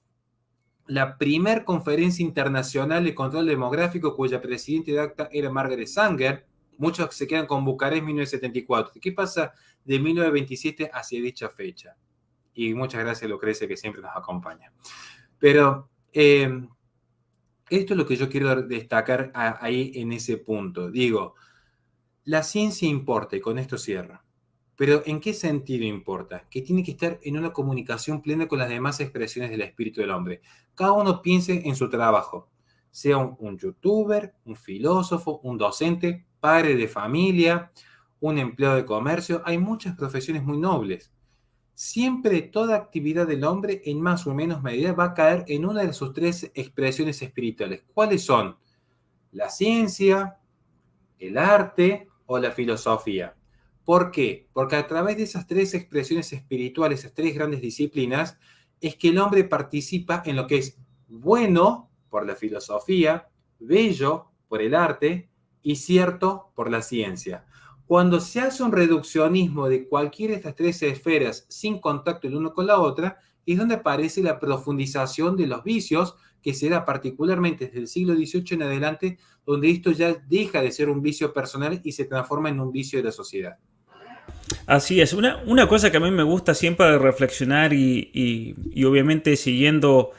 [SPEAKER 2] la primera conferencia internacional de control demográfico cuya presidente de acta era Margaret Sanger. Muchos se quedan con Bucarest 1974. ¿Qué pasa de 1927 hacia dicha fecha? Y muchas gracias, Lucrecia, que siempre nos acompaña. Pero esto es lo que yo quiero destacar ahí en ese punto. Digo, la ciencia importa, y con esto cierro. Pero ¿en qué sentido importa? Que tiene que estar en una comunicación plena con las demás expresiones del espíritu del hombre. Cada uno piense en su trabajo, sea un youtuber, un filósofo, un docente, padre de familia, un empleado de comercio. Hay muchas profesiones muy nobles. Siempre toda actividad del hombre, en más o menos medida, va a caer en una de sus tres expresiones espirituales. ¿Cuáles son? La ciencia, el arte o la filosofía. ¿Por qué? Porque a través de esas tres expresiones espirituales, esas tres grandes disciplinas, es que el hombre participa en lo que es bueno por la filosofía, bello por el arte y cierto por la ciencia. Cuando se hace un reduccionismo de cualquiera de estas tres esferas sin contacto el uno con la otra, es donde aparece la profundización de los vicios, que se da particularmente desde el siglo XVIII en adelante, donde esto ya deja de ser un vicio personal y se transforma en un vicio de la sociedad.
[SPEAKER 1] Así es, una cosa que a mí me gusta siempre reflexionar y obviamente siguiendo,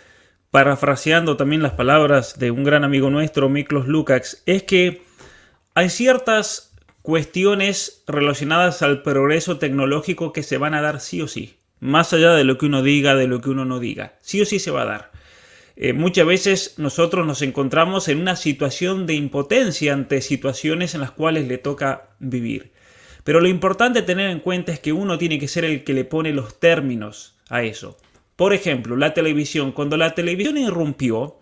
[SPEAKER 1] parafraseando también las palabras de un gran amigo nuestro, Miklos Lukács, es que hay ciertas cuestiones relacionadas al progreso tecnológico que se van a dar sí o sí, más allá de lo que uno diga, de lo que uno no diga, sí o sí se va a dar. Muchas veces nosotros nos encontramos en una situación de impotencia ante situaciones en las cuales le toca vivir. Pero lo importante tener en cuenta es que uno tiene que ser el que le pone los términos a eso. Por ejemplo, la televisión. Cuando la televisión irrumpió,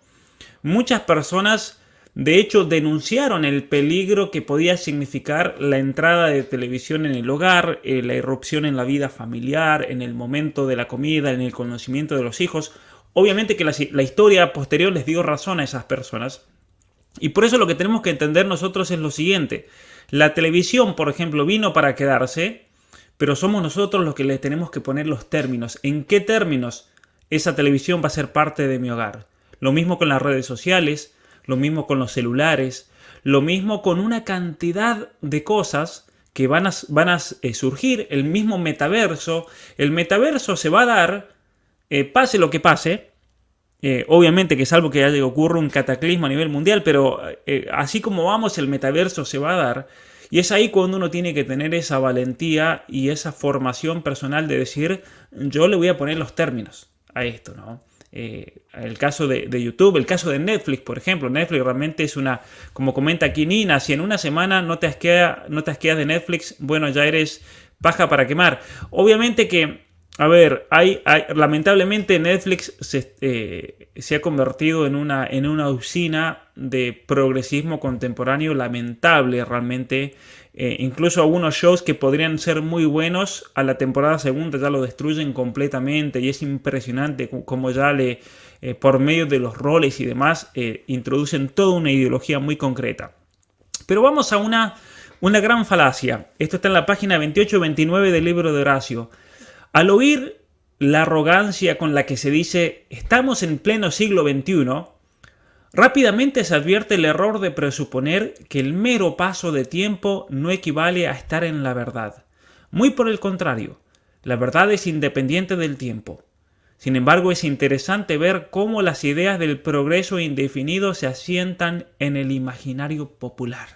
[SPEAKER 1] muchas personas de hecho denunciaron el peligro que podía significar la entrada de televisión en el hogar, la irrupción en la vida familiar, en el momento de la comida, en el conocimiento de los hijos. Obviamente que la historia posterior les dio razón a esas personas. Y por eso lo que tenemos que entender nosotros es lo siguiente. La televisión, por ejemplo, vino para quedarse, pero somos nosotros los que le tenemos que poner los términos. ¿En qué términos esa televisión va a ser parte de mi hogar? Lo mismo con las redes sociales, lo mismo con los celulares, lo mismo con una cantidad de cosas que van a surgir. El mismo metaverso. El metaverso se va a dar, pase lo que pase. Obviamente que salvo que ocurra un cataclismo a nivel mundial, pero así como vamos, el metaverso se va a dar. Y es ahí cuando uno tiene que tener esa valentía y esa formación personal de decir, yo le voy a poner los términos a esto, ¿no? El caso de YouTube, el caso de Netflix, por ejemplo. Netflix realmente es una, como comenta aquí Nina, si en una semana no te asqueas de Netflix, bueno, ya eres paja para quemar. Obviamente que, a ver, lamentablemente Netflix se ha convertido en una usina de progresismo contemporáneo lamentable realmente. Incluso algunos shows que podrían ser muy buenos, a la temporada segunda ya lo destruyen completamente y es impresionante cómo ya por medio de los roles y demás introducen toda una ideología muy concreta. Pero vamos a una gran falacia. Esto está en la página 28-29 del libro de Horacio. Al oír la arrogancia con la que se dice estamos en pleno siglo XXI, rápidamente se advierte el error de presuponer que el mero paso de tiempo no equivale a estar en la verdad. Muy por el contrario, la verdad es independiente del tiempo. Sin embargo, es interesante ver cómo las ideas del progreso indefinido se asientan en el imaginario popular.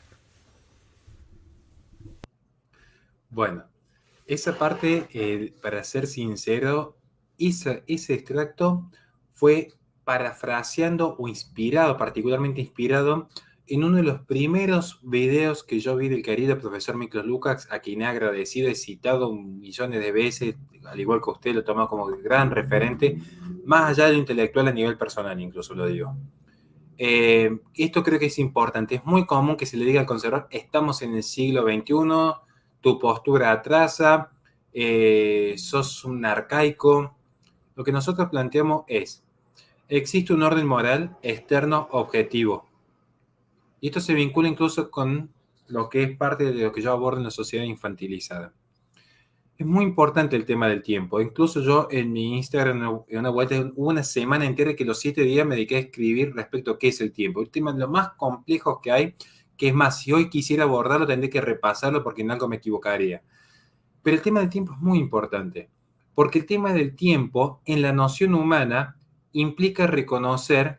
[SPEAKER 2] Bueno, esa parte, para ser sincero, ese extracto fue parafraseando o inspirado, particularmente inspirado, en uno de los primeros videos que yo vi del querido profesor Miklos Lukács, a quien he agradecido, he citado millones de veces, al igual que usted, lo tomó como gran referente, más allá de lo intelectual a nivel personal, incluso lo digo. Esto creo que es importante. Es muy común que se le diga al conservador, estamos en el siglo XXI, tu postura atrasa, sos un arcaico. Lo que nosotros planteamos es, existe un orden moral externo objetivo. Y esto se vincula incluso con lo que es parte de lo que yo abordo en la sociedad infantilizada. Es muy importante el tema del tiempo. Incluso yo en mi Instagram, en una vuelta, hubo una semana entera que los 7 días me dediqué a escribir respecto a qué es el tiempo. El tema de lo más complejo que hay, que es más, si hoy quisiera abordarlo, tendré que repasarlo porque en algo me equivocaría. Pero el tema del tiempo es muy importante, porque el tema del tiempo en la noción humana implica reconocer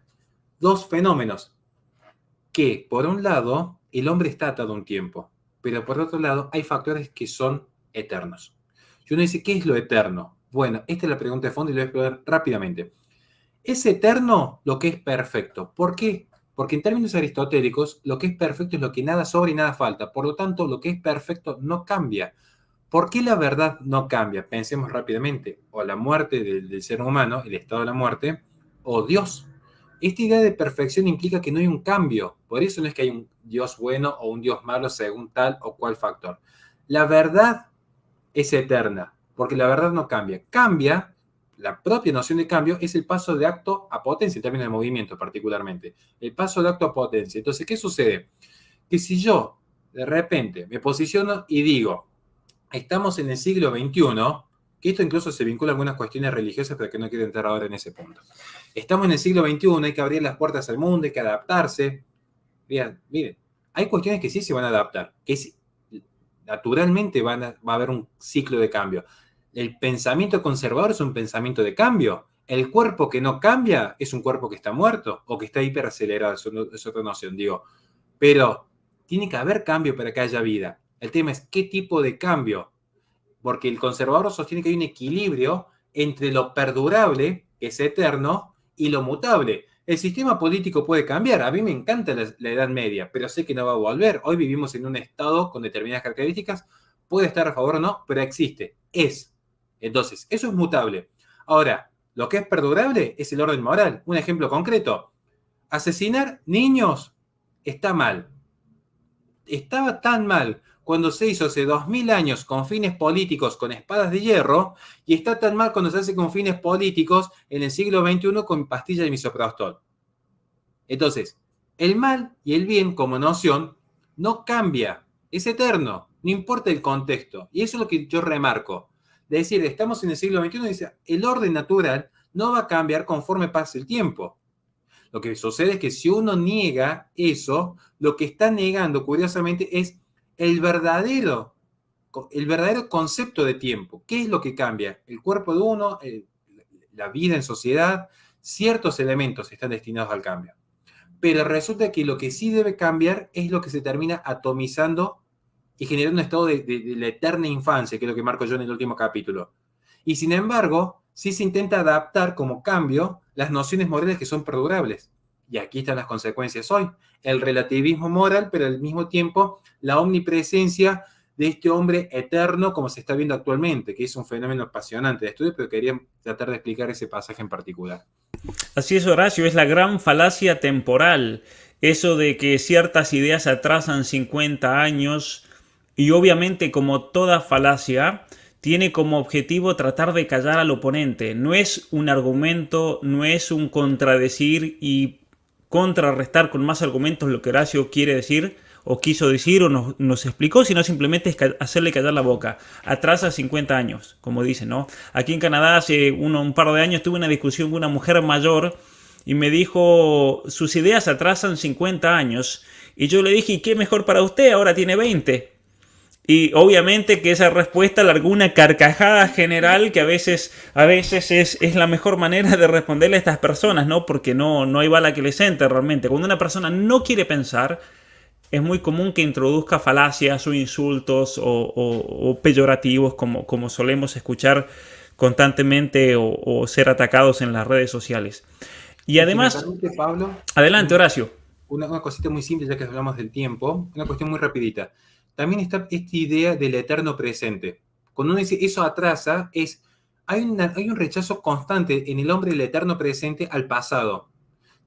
[SPEAKER 2] dos fenómenos, que por un lado el hombre está atado a un tiempo, pero por otro lado hay factores que son eternos. Y uno dice, ¿qué es lo eterno? Bueno, esta es la pregunta de fondo y lo voy a explorar rápidamente. ¿Es eterno lo que es perfecto? ¿Por qué? Porque en términos aristotélicos, lo que es perfecto es lo que nada sobra y nada falta. Por lo tanto, lo que es perfecto no cambia. ¿Por qué la verdad no cambia? Pensemos rápidamente. O la muerte del ser humano, el estado de la muerte, o Dios. Esta idea de perfección implica que no hay un cambio. Por eso no es que hay un Dios bueno o un Dios malo según tal o cual factor. La verdad es eterna, porque la verdad no cambia. Cambia, la propia noción de cambio es el paso de acto a potencia, en términos de movimiento particularmente. El paso de acto a potencia. Entonces, ¿qué sucede? Que si yo de repente me posiciono y digo, estamos en el siglo XXI, que esto incluso se vincula a algunas cuestiones religiosas, pero que no quiero entrar ahora en ese punto. Estamos en el siglo XXI, hay que abrir las puertas al mundo, hay que adaptarse. Miren, hay cuestiones que sí se van a adaptar, que naturalmente va a haber un ciclo de cambio. El pensamiento conservador es un pensamiento de cambio. El cuerpo que no cambia es un cuerpo que está muerto o que está hiperacelerado, es otra noción, digo. Pero tiene que haber cambio para que haya vida. El tema es qué tipo de cambio. Porque el conservador sostiene que hay un equilibrio entre lo perdurable, que es eterno, y lo mutable. El sistema político puede cambiar. A mí me encanta la Edad Media, pero sé que no va a volver. Hoy vivimos en un estado con determinadas características. Puede estar a favor o no, pero existe. Es. Entonces, eso es mutable. Ahora, lo que es perdurable es el orden moral. Un ejemplo concreto. Asesinar niños está mal. Estaba tan mal cuando se hizo hace 2000 años con fines políticos con espadas de hierro, y está tan mal cuando se hace con fines políticos en el siglo XXI con pastillas de misoprostol. Entonces, el mal y el bien como noción no cambia, es eterno, no importa el contexto. Y eso es lo que yo remarco. De decir, estamos en el siglo XXI, dice, el orden natural no va a cambiar conforme pase el tiempo. Lo que sucede es que si uno niega eso, lo que está negando, curiosamente, es el verdadero concepto de tiempo. ¿Qué es lo que cambia? El cuerpo de uno, la vida en sociedad, ciertos elementos están destinados al cambio. Pero resulta que lo que sí debe cambiar es lo que se termina atomizando y generando un estado de la eterna infancia, que es lo que marco yo en el último capítulo. Y sin embargo, sí se intenta adaptar como cambio las nociones morales que son perdurables. Y aquí están las consecuencias hoy. El relativismo moral, pero al mismo tiempo la omnipresencia de este hombre eterno como se está viendo actualmente, que es un fenómeno apasionante de estudio, pero quería tratar de explicar ese pasaje en particular.
[SPEAKER 1] Así es, Horacio, es la gran falacia temporal. Eso de que ciertas ideas atrasan 50 años y obviamente como toda falacia tiene como objetivo tratar de callar al oponente. No es un argumento, no es un contradecir y contrarrestar con más argumentos lo que Horacio quiere decir o quiso decir o nos explicó, sino simplemente es hacerle callar la boca. Atrasa 50 años, como dicen, ¿no? Aquí en Canadá hace un par de años tuve una discusión con una mujer mayor y me dijo, sus ideas atrasan 50 años. Y yo le dije, ¿y qué mejor para usted? Ahora tiene 20. Y obviamente que esa respuesta largó una carcajada general que a veces es la mejor manera de responderle a estas personas, ¿no? Porque no hay bala que les entre realmente. Cuando una persona no quiere pensar, es muy común que introduzca falacias o insultos o peyorativos como solemos escuchar constantemente o ser atacados en las redes sociales. Y
[SPEAKER 2] Y si me
[SPEAKER 1] además,
[SPEAKER 2] permite, Pablo,
[SPEAKER 1] adelante
[SPEAKER 2] un-
[SPEAKER 1] Horacio.
[SPEAKER 2] una cosita muy simple, ya que hablamos del tiempo, una cuestión muy rapidita. También está esta idea del eterno presente. Cuando uno dice eso atrasa, hay un rechazo constante en el hombre del eterno presente al pasado.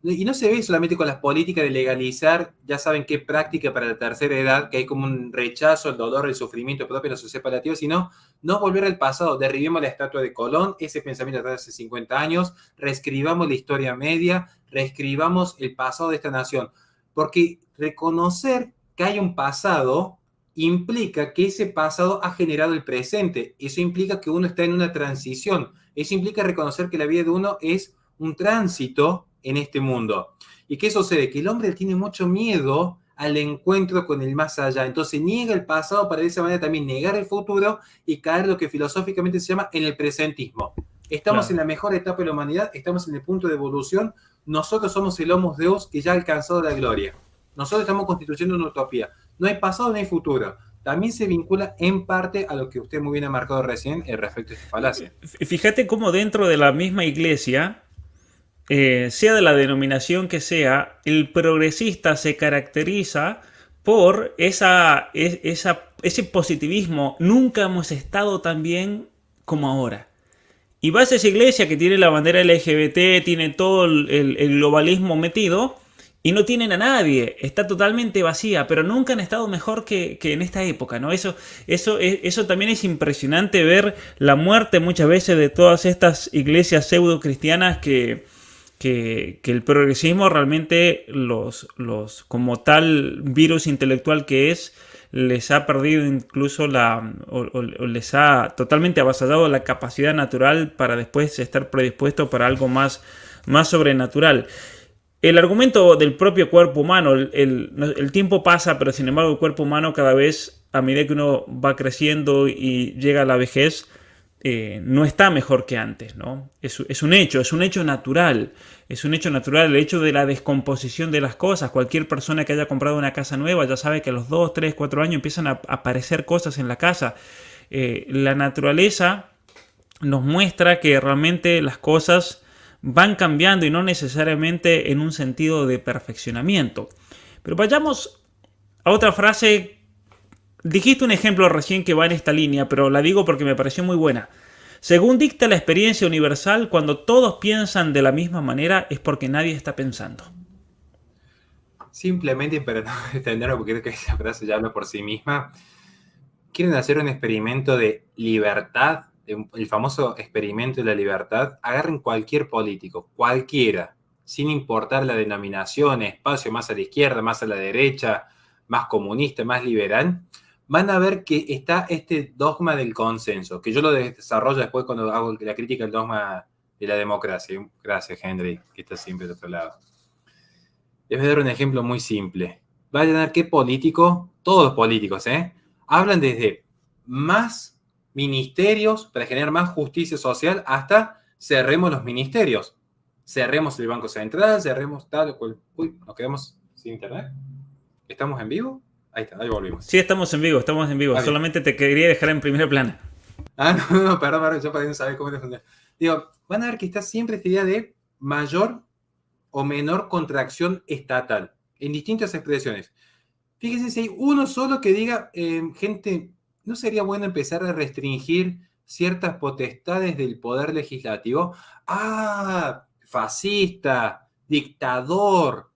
[SPEAKER 2] Y no se ve solamente con las políticas de legalizar, ya saben qué práctica para la tercera edad, que hay como un rechazo al dolor, el sufrimiento propio de la sociedad paliativa, sino no volver al pasado, derribemos la estatua de Colón, ese pensamiento de hace 50 años, reescribamos la historia media, reescribamos el pasado de esta nación. Porque reconocer que hay un pasado implica que ese pasado ha generado el presente. Eso implica que uno está en una transición. Eso implica reconocer que la vida de uno es un tránsito en este mundo. ¿Y qué sucede? Que el hombre tiene mucho miedo al encuentro con el más allá. Entonces niega el pasado para de esa manera también negar el futuro y caer lo que filosóficamente se llama en el presentismo. Estamos en
[SPEAKER 1] Claro.
[SPEAKER 2] la mejor etapa de la humanidad, estamos en el punto de evolución. Nosotros somos el Homo Deus que ya ha alcanzado la gloria. Nosotros estamos constituyendo una utopía. No hay pasado ni hay futuro. También se vincula en parte a lo que usted muy bien ha marcado recién respecto a esta falacia.
[SPEAKER 1] Fíjate cómo dentro de la misma iglesia, sea de la denominación que sea, el progresista se caracteriza por ese positivismo. Nunca hemos estado tan bien como ahora. Y vas a esa iglesia que tiene la bandera LGBT, tiene todo el globalismo metido y no tienen a nadie, está totalmente vacía, pero nunca han estado mejor que en esta época, ¿no? Eso también es impresionante ver la muerte muchas veces de todas estas iglesias pseudo cristianas que el progresismo realmente como tal virus intelectual que es, les ha perdido incluso o les ha totalmente avasallado la capacidad natural para después estar predispuesto para algo más sobrenatural. El argumento del propio cuerpo humano, el tiempo pasa, pero sin embargo el cuerpo humano cada vez, a medida que uno va creciendo y llega a la vejez, no está mejor que antes, ¿no? Es un hecho natural, es un hecho natural el hecho de la descomposición de las cosas. Cualquier persona que haya comprado una casa nueva ya sabe que a los 2, 3, 4 años empiezan a aparecer cosas en la casa. La naturaleza nos muestra que realmente las cosas van cambiando y no necesariamente en un sentido de perfeccionamiento. Pero vayamos a otra frase. Dijiste un ejemplo recién que va en esta línea, pero la digo porque me pareció muy buena. Según dicta la experiencia universal, cuando todos piensan de la misma manera es porque nadie está pensando.
[SPEAKER 2] Simplemente para no extenderlo, porque creo que esa frase ya habla por sí misma, quieren hacer un experimento de libertad, el famoso experimento de la libertad, agarren cualquier político, cualquiera, sin importar la denominación, espacio más a la izquierda, más a la derecha, más comunista, más liberal, van a ver que está este dogma del consenso, que yo lo desarrollo después cuando hago la crítica al dogma de la democracia. Gracias, Henry, que está siempre de otro lado. Les voy a dar un ejemplo muy simple. Vayan a ver qué político, todos los políticos, hablan desde más ministerios para generar más justicia social hasta cerremos los ministerios. Cerremos el Banco Central, cerremos tal cual. Uy, nos quedamos sin internet. ¿Estamos en vivo? Ahí está, ahí volvimos.
[SPEAKER 1] Sí, estamos en vivo, estamos en vivo.
[SPEAKER 2] Ah, bien.
[SPEAKER 1] Solamente te quería dejar en primera plana.
[SPEAKER 2] No, perdón, yo para no saber cómo funciona. Digo, van a ver que está siempre esta idea de mayor o menor contracción estatal en distintas expresiones. Fíjense si hay uno solo que diga, gente, ¿no sería bueno empezar a restringir ciertas potestades del poder legislativo? Ah, fascista, dictador,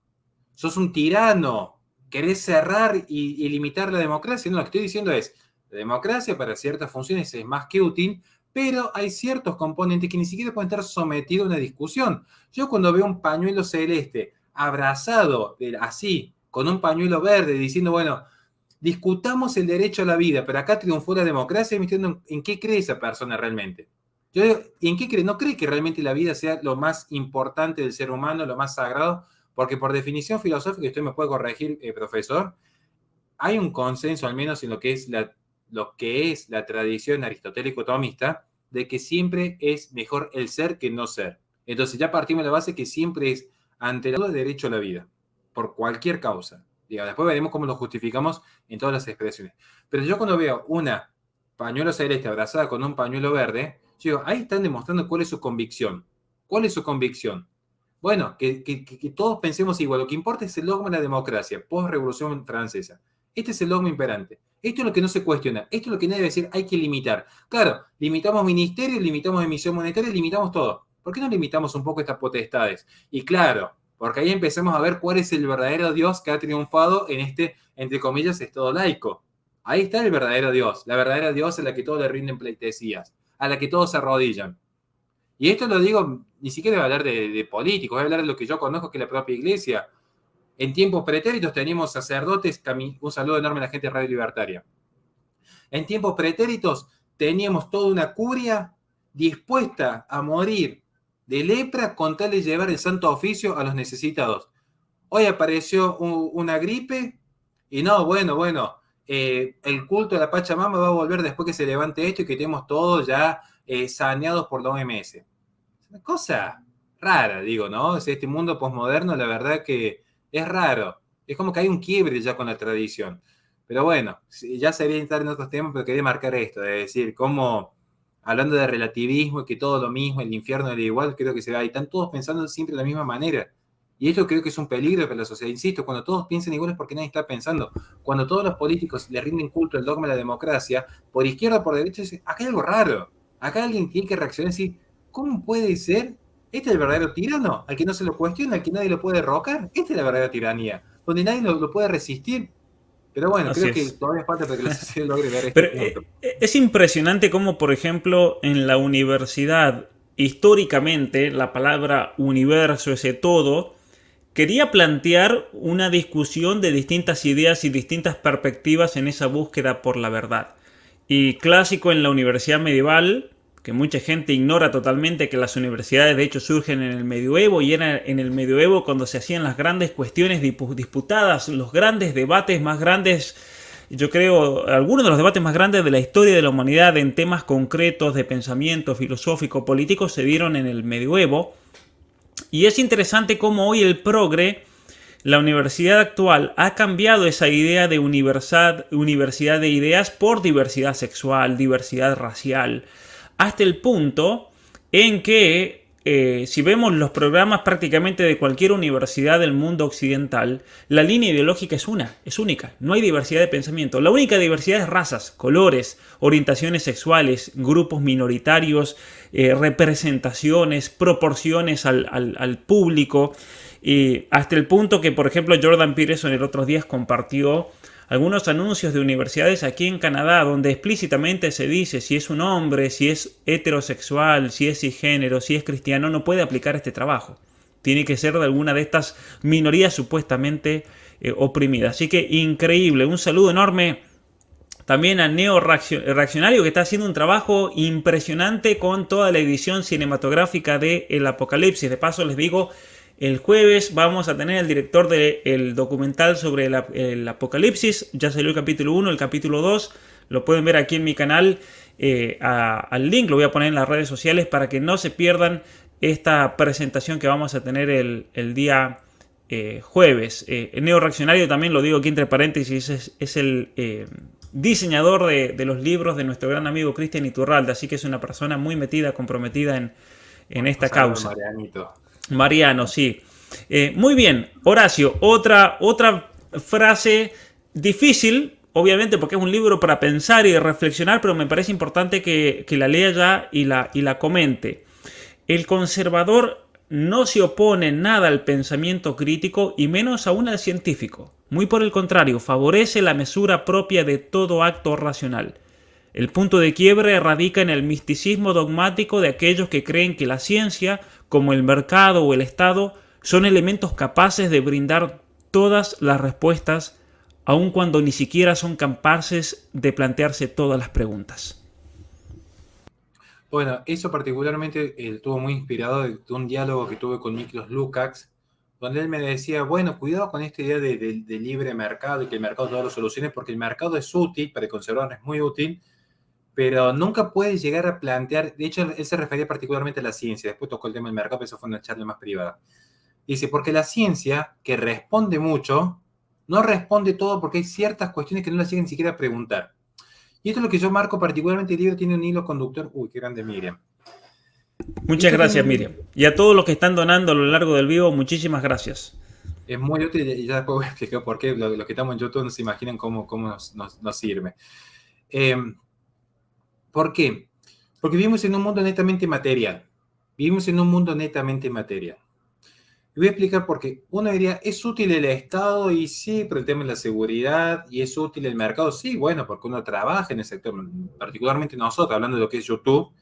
[SPEAKER 2] sos un tirano, querés cerrar y limitar la democracia. No, lo que estoy diciendo es, la democracia para ciertas funciones es más que útil, pero hay ciertos componentes que ni siquiera pueden estar sometidos a una discusión. Yo cuando veo un pañuelo celeste abrazado así, con un pañuelo verde, diciendo, bueno, discutamos el derecho a la vida, pero acá triunfó la democracia, y me estoy diciendo, ¿en qué cree esa persona realmente? Yo digo, ¿en qué cree? ¿No cree que realmente la vida sea lo más importante del ser humano, lo más sagrado? Porque por definición filosófica, usted me puede corregir, profesor, hay un consenso, al menos en lo que es lo que es la tradición aristotélico-tomista de que siempre es mejor el ser que no ser. Entonces ya partimos de la base que siempre es ante la duda derecho a la vida, por cualquier causa. Digo, después veremos cómo lo justificamos en todas las expresiones. Pero yo cuando veo una pañuelo celeste abrazada con un pañuelo verde, yo digo, ahí están demostrando cuál es su convicción. ¿Cuál es su convicción? Bueno, que todos pensemos igual. Lo que importa es el dogma de la democracia, post-revolución francesa. Este es el dogma imperante. Esto es lo que no se cuestiona. Esto es lo que nadie debe decir, hay que limitar. Claro, limitamos ministerios, limitamos emisión monetaria, limitamos todo. ¿Por qué no limitamos un poco estas potestades? Y claro, porque ahí empezamos a ver cuál es el verdadero Dios que ha triunfado en este, entre comillas, estado laico. Ahí está el verdadero Dios. La verdadera Dios a la que todos le rinden pleitesías, a la que todos se arrodillan. Y esto lo digo, ni siquiera voy a hablar de políticos, voy a hablar de lo que yo conozco, que es la propia iglesia. En tiempos pretéritos teníamos sacerdotes, un saludo enorme a la gente de Radio Libertaria. En tiempos pretéritos teníamos toda una curia dispuesta a morir de lepra con tal de llevar el santo oficio a los necesitados. Hoy apareció una gripe y no, bueno, el culto a la Pachamama va a volver después que se levante esto y que estemos todos ya saneados por la OMS. Es una cosa rara, digo, ¿no? Este mundo posmoderno, la verdad que es raro. Es como que hay un quiebre ya con la tradición. Pero bueno, ya sería entrar en otros temas, pero quería marcar esto, de decir, cómo, hablando de relativismo y que todo lo mismo, el infierno era igual, creo que se va. Y están todos pensando siempre de la misma manera. Y esto creo que es un peligro para la sociedad. Insisto, cuando todos piensan igual es porque nadie está pensando. Cuando todos los políticos le rinden culto al dogma de la democracia, por izquierda o por derecha, dicen, acá hay algo raro. Acá alguien tiene que reaccionar y decir, ¿cómo puede ser? ¿Este es el verdadero tirano? Al que no se lo cuestiona, al que nadie lo puede derrocar. Esta es la verdadera tiranía, donde nadie lo puede resistir. Pero bueno,
[SPEAKER 1] Así
[SPEAKER 2] creo que
[SPEAKER 1] es.
[SPEAKER 2] todavía falta para que la sociedad logre ver este
[SPEAKER 1] Pero
[SPEAKER 2] punto.
[SPEAKER 1] es impresionante cómo, por ejemplo, en la universidad, históricamente, la palabra universo, ese todo, quería plantear una discusión de distintas ideas y distintas perspectivas en esa búsqueda por la verdad. Y clásico en la universidad medieval, que mucha gente ignora totalmente que las universidades de hecho surgen en el medioevo y era en el medioevo cuando se hacían las grandes cuestiones disputadas, los grandes debates más grandes, yo creo, algunos de los debates más grandes de la historia de la humanidad en temas concretos de pensamiento filosófico, político se dieron en el medioevo. Y es interesante cómo hoy el progre, la universidad actual, ha cambiado esa idea de universidad de ideas por diversidad sexual, diversidad racial, hasta el punto en que si vemos los programas prácticamente de cualquier universidad del mundo occidental, la línea ideológica es única, no hay diversidad de pensamiento. La única diversidad es razas, colores, orientaciones sexuales, grupos minoritarios, representaciones, proporciones al público, y hasta el punto que, por ejemplo, Jordan Peterson el otros días compartió algunos anuncios de universidades aquí en Canadá donde explícitamente se dice si es un hombre, si es heterosexual, si es cisgénero, si es cristiano, no puede aplicar este trabajo. Tiene que ser de alguna de estas minorías supuestamente oprimidas. Así que increíble, un saludo enorme también a Neo Reaccionario, que está haciendo un trabajo impresionante con toda la edición cinematográfica de El Apocalipsis. De paso les digo, el jueves vamos a tener el director del documental sobre el Apocalipsis. Ya salió el capítulo 1, el capítulo 2. Lo pueden ver aquí en mi canal. Al link lo voy a poner en las redes sociales para que no se pierdan esta presentación que vamos a tener el día jueves. Neo Reaccionario, también lo digo aquí entre paréntesis, es el diseñador de los libros de nuestro gran amigo Cristian Iturralde. Así que es una persona muy metida, comprometida en esta causa. Mariano, sí. Muy bien, Horacio, otra frase difícil, obviamente porque es un libro para pensar y reflexionar, pero me parece importante que la lea ya y la comente. El conservador no se opone nada al pensamiento crítico y menos aún al científico. Muy por el contrario, favorece la mesura propia de todo acto racional. El punto de quiebre radica en el misticismo dogmático de aquellos que creen que la ciencia, como el mercado o el Estado, son elementos capaces de brindar todas las respuestas, aun cuando ni siquiera son capaces de plantearse todas las preguntas.
[SPEAKER 2] Bueno, eso particularmente estuvo muy inspirado de un diálogo que tuve con Miklos Lukács, donde él me decía, bueno, cuidado con esta idea de libre mercado y que el mercado todo lo solucione, porque el mercado es útil, para el conservador es muy útil, pero nunca puede llegar a plantear, de hecho, él se refería particularmente a la ciencia, después tocó el tema del mercado, pero eso fue una charla más privada. Dice, porque la ciencia, que responde mucho, no responde todo porque hay ciertas cuestiones que no las llegan ni siquiera a preguntar. Y esto es lo que yo marco particularmente, el libro tiene un hilo conductor, uy, qué grande Miriam.
[SPEAKER 1] Muchas
[SPEAKER 2] Esto tiene
[SPEAKER 1] gracias,
[SPEAKER 2] un,
[SPEAKER 1] Miriam. Y a todos los que están donando a lo largo del vivo, muchísimas gracias.
[SPEAKER 2] es muy útil y ya después voy a explicar por qué. Los que estamos en YouTube no se imaginan cómo nos sirve. Eh, ¿Por qué? Porque vivimos en un mundo netamente material. Vivimos en un mundo netamente material. Y voy a explicar por qué. Uno diría, ¿es útil el Estado? Y sí, por el tema de la seguridad. ¿Y es útil el mercado? Sí, bueno, porque uno trabaja en el sector. Particularmente nosotros, hablando de lo que es YouTube,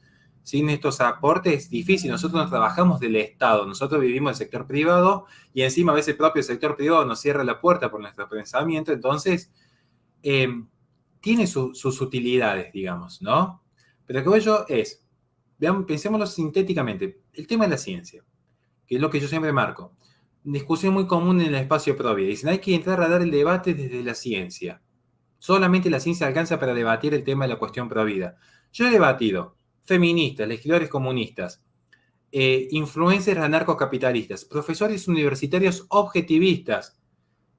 [SPEAKER 2] sin estos aportes es difícil. Nosotros no trabajamos del Estado. Nosotros vivimos del sector privado y encima a veces el propio sector privado nos cierra la puerta por nuestro pensamiento. Entonces, eh, tiene sus utilidades, digamos, ¿no? Pero lo que voy yo es, veamos, pensémoslo sintéticamente, el tema de la ciencia, que es lo que yo siempre marco. Discusión muy común en el espacio pro vida. Dicen, hay que entrar a dar el debate desde la ciencia. Solamente la ciencia alcanza para debatir el tema de la cuestión pro vida. Yo he debatido feministas, legisladores comunistas, influencers anarcocapitalistas, profesores universitarios objetivistas,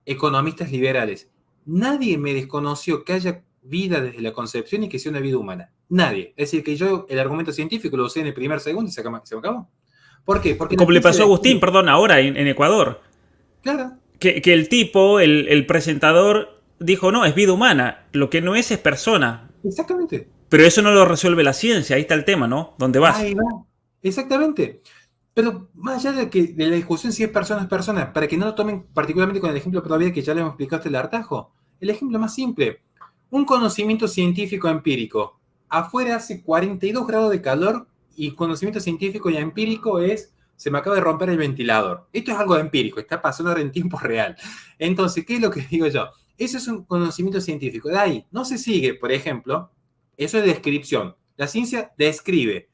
[SPEAKER 2] economistas liberales. Nadie me desconoció que haya vida desde la concepción y que sea una vida humana. Nadie. Es decir, que yo el argumento científico lo usé en el primer segundo y se acabó. ¿Por qué? Porque la
[SPEAKER 1] Como le
[SPEAKER 2] ciencia
[SPEAKER 1] pasó a Agustín,
[SPEAKER 2] describe.
[SPEAKER 1] perdón, ahora en Ecuador.
[SPEAKER 2] Claro,
[SPEAKER 1] Que el tipo, el presentador, dijo, no, es vida humana. Lo que no es persona.
[SPEAKER 2] exactamente.
[SPEAKER 1] Pero eso no lo resuelve la ciencia. Ahí está el tema, ¿no? ¿Dónde vas?
[SPEAKER 2] Ahí va. Exactamente. Pero más allá de la discusión si es persona, para que no lo tomen particularmente con el ejemplo probable que ya le hemos explicado hasta el hartajo, el ejemplo más simple, un conocimiento científico empírico. Afuera hace 42 grados de calor y conocimiento científico y empírico es, se me acaba de romper el ventilador. Esto es algo empírico, está pasando ahora en tiempo real. Entonces, ¿qué es lo que digo yo? Eso es un conocimiento científico. De ahí no se sigue, por ejemplo, eso es descripción. La ciencia describe.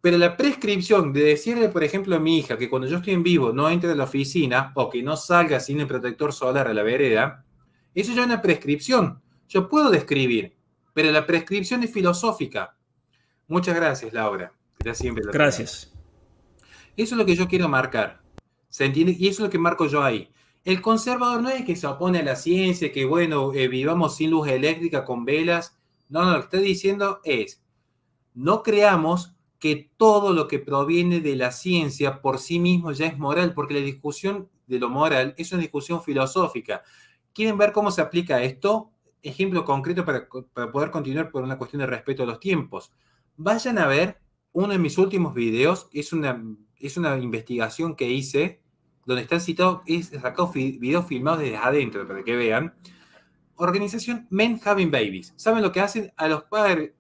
[SPEAKER 2] Pero la prescripción de decirle, por ejemplo, a mi hija que cuando yo estoy en vivo no entre a la oficina o que no salga sin el protector solar a la vereda, eso ya es una prescripción. Yo puedo describir, pero la prescripción es filosófica. Muchas gracias, Laura. Ya siempre lo tenemos.
[SPEAKER 1] Gracias.
[SPEAKER 2] Eso es lo que yo quiero marcar. ¿Se entiende? Y eso es lo que marco yo ahí. El conservador no es que se opone a la ciencia, que bueno, vivamos sin luz eléctrica con velas. No, no, lo que está diciendo es, no creamos que todo lo que proviene de la ciencia por sí mismo ya es moral, porque la discusión de lo moral es una discusión filosófica. ¿Quieren ver cómo se aplica esto? Ejemplo concreto para poder continuar por una cuestión de respeto a los tiempos. Vayan a ver uno de mis últimos videos, es una investigación que hice, donde están citados, es sacado videos filmados desde adentro, para que vean. Organización Men Having Babies. ¿Saben lo que hacen a los padres?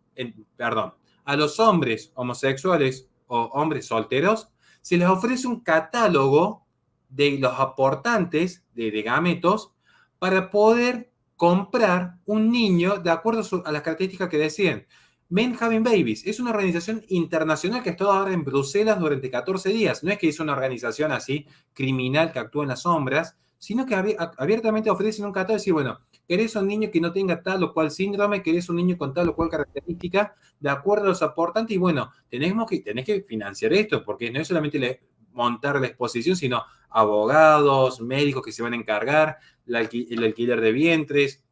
[SPEAKER 2] Perdón, a los hombres homosexuales o hombres solteros, se les ofrece un catálogo de los aportantes de gametos para poder comprar un niño de acuerdo a las características que deciden. Men Having Babies es una organización internacional que ha estado ahora en Bruselas durante 14 días. No es que es una organización así criminal que actúa en las sombras, sino que abiertamente ofrecen un catálogo y decir, bueno, querés un niño que no tenga tal o cual síndrome, querés un niño con tal o cual característica, de acuerdo a los aportantes, y bueno, tenés que financiar esto, porque no es solamente montar la exposición, sino abogados, médicos que se van a encargar, el alquiler de vientres.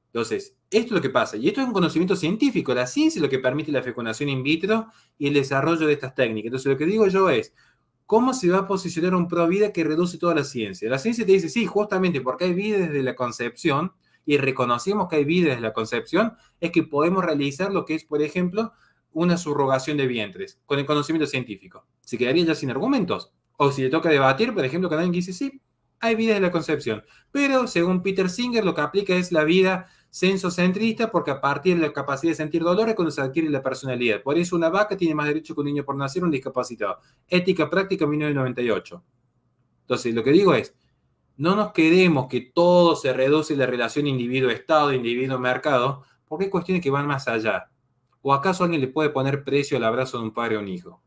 [SPEAKER 2] Entonces, esto es lo que pasa, y esto es un conocimiento científico, la ciencia es lo que permite la fecundación in vitro y el desarrollo de estas técnicas. Entonces, lo que digo yo es, ¿cómo se va a posicionar un pro vida que reduce toda la ciencia? La ciencia te dice, sí, justamente porque hay vida desde la concepción, y reconocemos que hay vida desde la concepción, es que podemos realizar lo que es, por ejemplo, una subrogación de vientres con el conocimiento científico. Se quedaría ya sin argumentos. O si le toca debatir, por ejemplo, con alguien que dice, sí, hay vida desde la concepción. Pero, según Peter Singer, lo que aplica es la vida sensocentrista, porque a partir de la capacidad de sentir dolor es cuando se adquiere la personalidad. Por eso una vaca tiene más derecho que un niño por nacer, un discapacitado. Ética práctica 1998. Entonces, lo que digo es, no nos quedemos que todo se reduce a la relación individuo-estado, individuo-mercado, porque hay cuestiones que van más allá. ¿O acaso alguien le puede poner precio al abrazo de un padre a un hijo?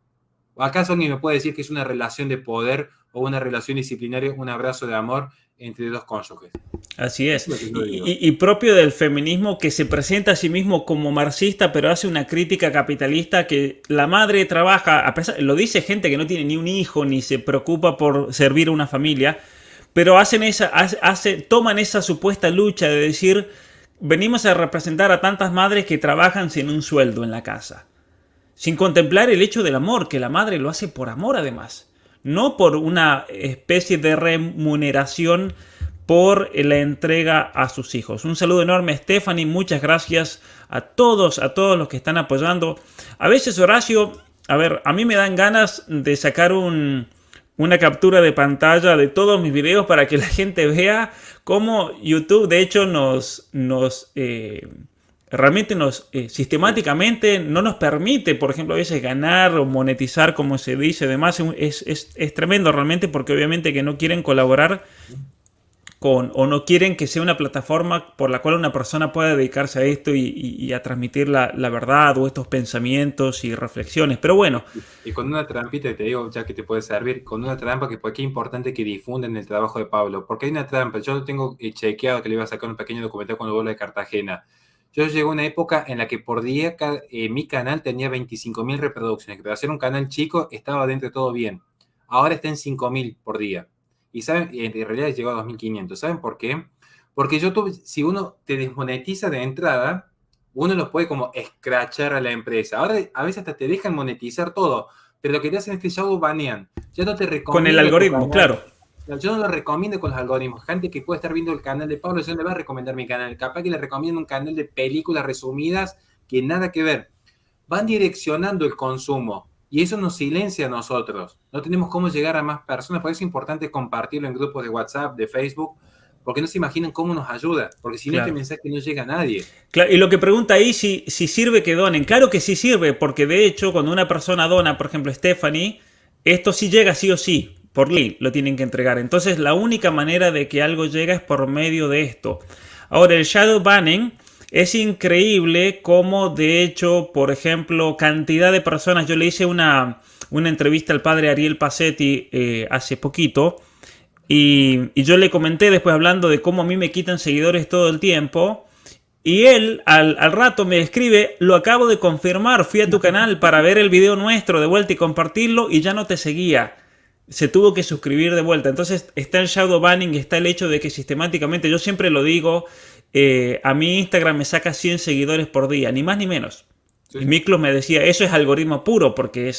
[SPEAKER 2] ¿O acaso alguien me puede decir que es una relación de poder o una relación disciplinaria, un abrazo de amor entre dos cónyuges.
[SPEAKER 1] Así
[SPEAKER 2] Eso
[SPEAKER 1] es.
[SPEAKER 2] es lo que yo digo.
[SPEAKER 1] Y propio del feminismo que se presenta a sí mismo como marxista, pero hace una crítica capitalista que la madre trabaja, a pesar, lo dice gente que no tiene ni un hijo ni se preocupa por servir a una familia, pero toman esa supuesta lucha de decir, venimos a representar a tantas madres que trabajan sin un sueldo en la casa, sin contemplar el hecho del amor, que la madre lo hace por amor además, no por una especie de remuneración por la entrega a sus hijos. Un saludo enorme, Stephanie, muchas gracias a todos los que están apoyando. A veces, Horacio, a ver, a mí me dan ganas de sacar una captura de pantalla de todos mis videos para que la gente vea cómo YouTube, de hecho, realmente sistemáticamente no nos permite, por ejemplo, a veces ganar o monetizar, como se dice. Además, es tremendo realmente, porque obviamente que no quieren colaborar o no quieren que sea una plataforma por la cual una persona pueda dedicarse a esto y a transmitir la verdad o estos pensamientos y reflexiones. Pero bueno.
[SPEAKER 2] Y con una trampita, te digo, ya que te puede servir, con una trampa que porque es importante que difunden el trabajo de Pablo, porque hay una trampa, yo lo tengo chequeado, que le iba a sacar un pequeño documental cuando vuelva de Cartagena. Yo llegué a una época en la que por día mi canal tenía 25.000 reproducciones, que para hacer un canal chico estaba dentro de todo bien. Ahora está en 5.000 por día. Y saben, en realidad llegó a 2.500. ¿Saben por qué? Porque YouTube, si uno te desmonetiza de entrada, uno lo puede como escrachar a la empresa. Ahora a veces hasta te dejan monetizar todo, pero lo que te hacen es que ya lo banean. Ya no te recomiendo.
[SPEAKER 1] Con el algoritmo, claro.
[SPEAKER 2] Yo no lo recomiendo con los algoritmos. Gente que puede estar viendo el canal de Pablo, yo no le voy a recomendar mi canal. Capaz que le recomiendo un canal de películas resumidas que nada que ver. Van direccionando el consumo. Y eso nos silencia a nosotros. No tenemos cómo llegar a más personas. Por eso es importante compartirlo en grupos de WhatsApp, de Facebook, porque no se imaginan cómo nos ayuda. Porque si no, este mensaje no llega a nadie.
[SPEAKER 1] Claro, y lo que pregunta ahí, si sirve que donen. Claro que sí sirve, porque de hecho, cuando una persona dona, por ejemplo, Stephanie, esto sí llega sí o sí. Por ley lo tienen que entregar. Entonces, la única manera de que algo llegue es por medio de esto. Ahora, el shadow banning es increíble como, de hecho, por ejemplo, cantidad de personas. Yo le hice una entrevista al padre Ariel Pacetti hace poquito. Y yo le comenté después hablando de cómo a mí me quitan seguidores todo el tiempo. Y él al rato me escribe, lo acabo de confirmar, fui a tu canal para ver el video nuestro de vuelta y compartirlo y ya no te seguía. Se tuvo que suscribir de vuelta. Entonces está el shadow banning, está el hecho de que sistemáticamente, yo siempre lo digo, a mi Instagram me saca 100 seguidores por día, ni más ni menos. Sí. Y Miklos me decía, eso es algoritmo puro, porque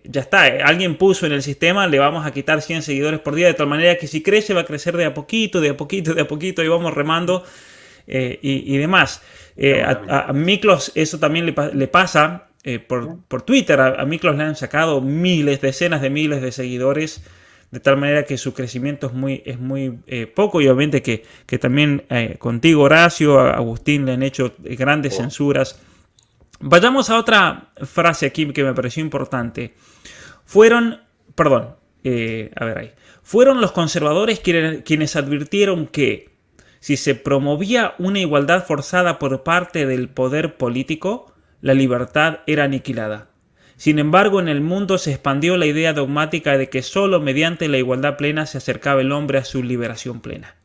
[SPEAKER 1] ya está, alguien puso en el sistema, le vamos a quitar 100 seguidores por día, de tal manera que si crece va a crecer de a poquito, de a poquito, de a poquito, y vamos remando y demás. A Miklos eso también le pasa. Por Twitter a Miklos le han sacado decenas de miles de seguidores, de tal manera que su crecimiento es muy poco, y obviamente que también contigo, Horacio, a Agustín le han hecho grandes censuras. Vayamos a otra frase aquí que me pareció importante. Fueron los conservadores quienes advirtieron que si se promovía una igualdad forzada por parte del poder político, la libertad era aniquilada. Sin embargo, en el mundo se expandió la idea dogmática de que solo mediante la igualdad plena se acercaba el hombre a su liberación plena.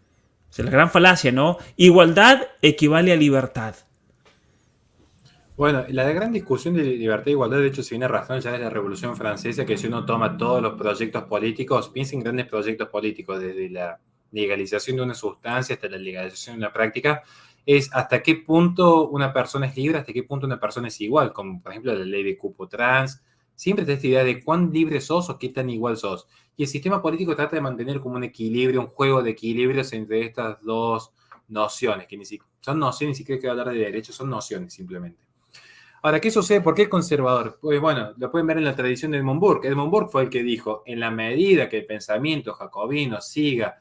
[SPEAKER 1] Es la gran falacia, ¿no? Igualdad equivale a libertad.
[SPEAKER 2] Bueno, la gran discusión de libertad e igualdad, de hecho, se viene arrastrando ya desde la Revolución Francesa, que si uno toma todos los proyectos políticos, piensa en grandes proyectos políticos, desde la legalización de una sustancia hasta la legalización de una práctica, es hasta qué punto una persona es libre, hasta qué punto una persona es igual, como por ejemplo la ley de cupo trans. Siempre está esta idea de cuán libre sos o qué tan igual sos. Y el sistema político trata de mantener como un equilibrio, un juego de equilibrios entre estas dos nociones, que son nociones, ni siquiera hay que hablar de derechos, son nociones simplemente. Ahora, ¿qué sucede? ¿Por qué el conservador? Pues bueno, lo pueden ver en la tradición de Edmund Burke. Edmund Burke fue el que dijo, en la medida que el pensamiento jacobino siga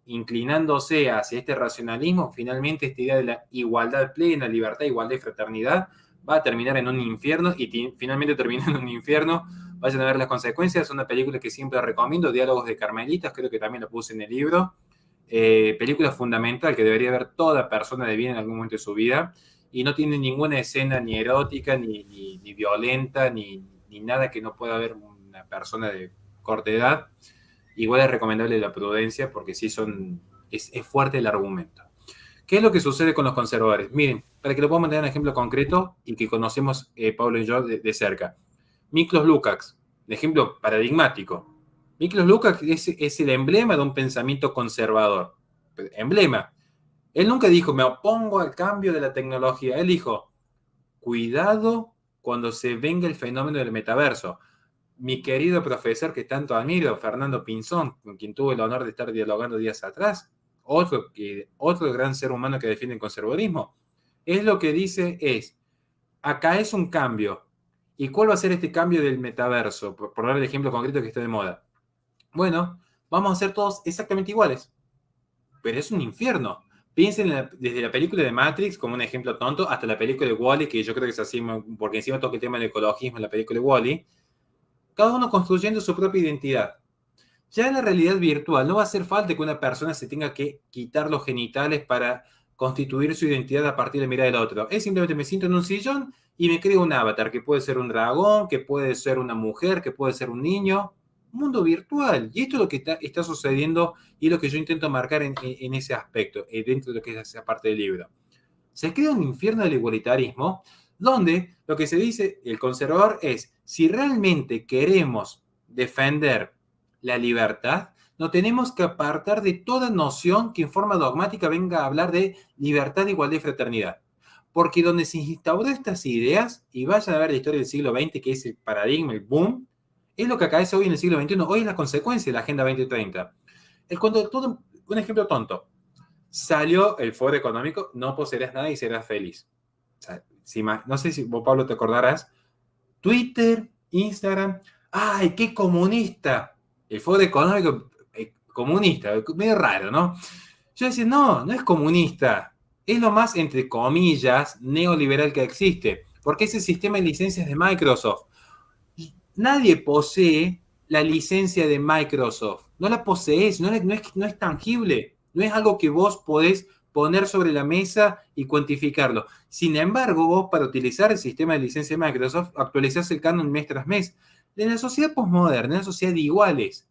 [SPEAKER 2] inclinándose hacia este racionalismo, finalmente esta idea de la igualdad plena, libertad, igualdad y fraternidad va a terminar en un infierno y finalmente termina en un infierno. Vayan a ver las consecuencias. Es una película que siempre recomiendo, Diálogos de Carmelitas, creo que también la puse en el libro. Película fundamental que debería ver toda persona de bien en algún momento de su vida. Y no tiene ninguna escena ni erótica, ni violenta, ni nada que no pueda ver una persona de corta edad. igual es recomendable la prudencia porque sí es fuerte el argumento. ¿Qué es lo que sucede con los conservadores? Miren, para que lo podamos tener un ejemplo concreto y que conocemos Pablo y yo de cerca. Miklos Lukács, de ejemplo paradigmático. Miklos Lukács es el emblema de un pensamiento conservador. Emblema. Él nunca dijo, me opongo al cambio de la tecnología. Él dijo, cuidado cuando se venga el fenómeno del metaverso. Mi querido profesor que tanto admiro, Fernando Pinzón, con quien tuve el honor de estar dialogando días atrás, otro gran ser humano que defiende el conservadurismo, es lo que dice es, acá es un cambio. ¿Y cuál va a ser este cambio del metaverso? Por dar el ejemplo concreto que está de moda. Bueno, vamos a ser todos exactamente iguales. Pero es un infierno. Piensen desde la película de Matrix como un ejemplo tonto hasta la película de Wall-E, que yo creo que es así, porque encima toca el tema del ecologismo en la película de Wall-E. Cada uno construyendo su propia identidad. Ya en la realidad virtual no va a hacer falta que una persona se tenga que quitar los genitales para constituir su identidad a partir de mirar al otro. Es simplemente me siento en un sillón y me creo un avatar, que puede ser un dragón, que puede ser una mujer, que puede ser un niño. Un mundo virtual. Y esto es lo que está sucediendo y lo que yo intento marcar en ese aspecto, dentro de lo que es esa parte del libro. Se crea un infierno del igualitarismo donde lo que se dice el conservador es, si realmente queremos defender la libertad, no tenemos que apartar de toda noción que en forma dogmática venga a hablar de libertad, igualdad y fraternidad. Porque donde se instauró estas ideas, y vayan a ver la historia del siglo XX, que es el paradigma, el boom, es lo que acaece hoy en el siglo XXI. Hoy es la consecuencia de la Agenda 2030. Un ejemplo tonto. Salió el Foro Económico, no poseerás nada y serás feliz. O sea, no sé si vos, Pablo, te acordarás. Twitter, Instagram, ¡ay, qué comunista! El Foro Económico comunista, medio raro, ¿no? Yo decía, no es comunista. Es lo más, entre comillas, neoliberal que existe. Porque es el sistema de licencias de Microsoft. Nadie posee la licencia de Microsoft. No la posees, no es tangible. No es algo que vos podés poner sobre la mesa y cuantificarlo. Sin embargo, vos para utilizar el sistema de licencia de Microsoft actualizás el canon mes tras mes. En la sociedad posmoderna, en la sociedad de iguales,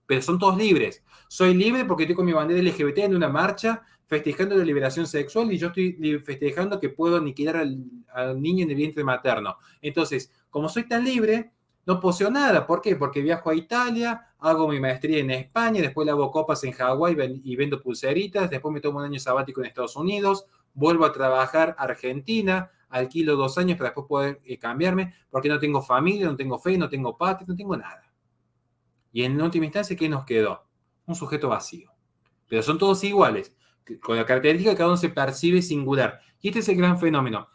[SPEAKER 2] pero son todos libres. Soy libre porque estoy con mi bandera LGBT en una marcha festejando la liberación sexual y yo estoy festejando que puedo aniquilar al niño en el vientre materno. Entonces, como soy tan libre, no poseo nada. ¿Por qué? Porque viajo a Italia, hago mi maestría en España, después le hago copas en Hawái y vendo pulseritas, después me tomo un año sabático en Estados Unidos, vuelvo a trabajar a Argentina, alquilo 2 años para después poder cambiarme, porque no tengo familia, no tengo fe, no tengo patria, no tengo nada. Y en última instancia, ¿qué nos quedó? Un sujeto vacío. Pero son todos iguales, con la característica que cada uno se percibe singular. Y este es el gran fenómeno.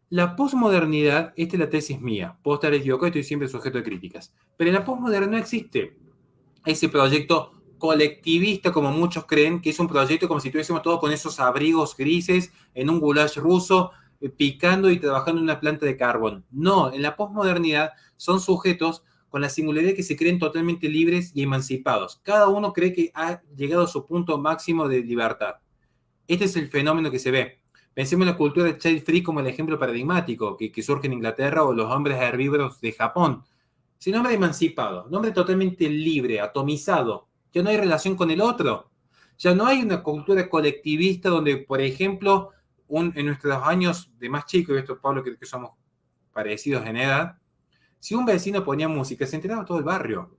[SPEAKER 2] La posmodernidad, esta es la tesis mía, puedo estar equivocado, estoy siempre sujeto de críticas, pero en la posmodernidad no existe ese proyecto colectivista como muchos creen, que es un proyecto como si estuviésemos todos con esos abrigos grises en un goulash ruso, picando y trabajando en una planta de carbón. No, en la posmodernidad son sujetos con la singularidad que se creen totalmente libres y emancipados. Cada uno cree que ha llegado a su punto máximo de libertad. Este es el fenómeno que se ve. Pensemos en la cultura de child free como el ejemplo paradigmático que surge en Inglaterra o los hombres herbívoros de Japón. Es un hombre emancipado, un hombre totalmente libre, atomizado. Ya no hay relación con el otro. Ya no hay una cultura colectivista donde, por ejemplo, en nuestros años de más chicos, y esto Pablo creo que somos parecidos en edad, si un vecino ponía música, se enteraba todo el barrio.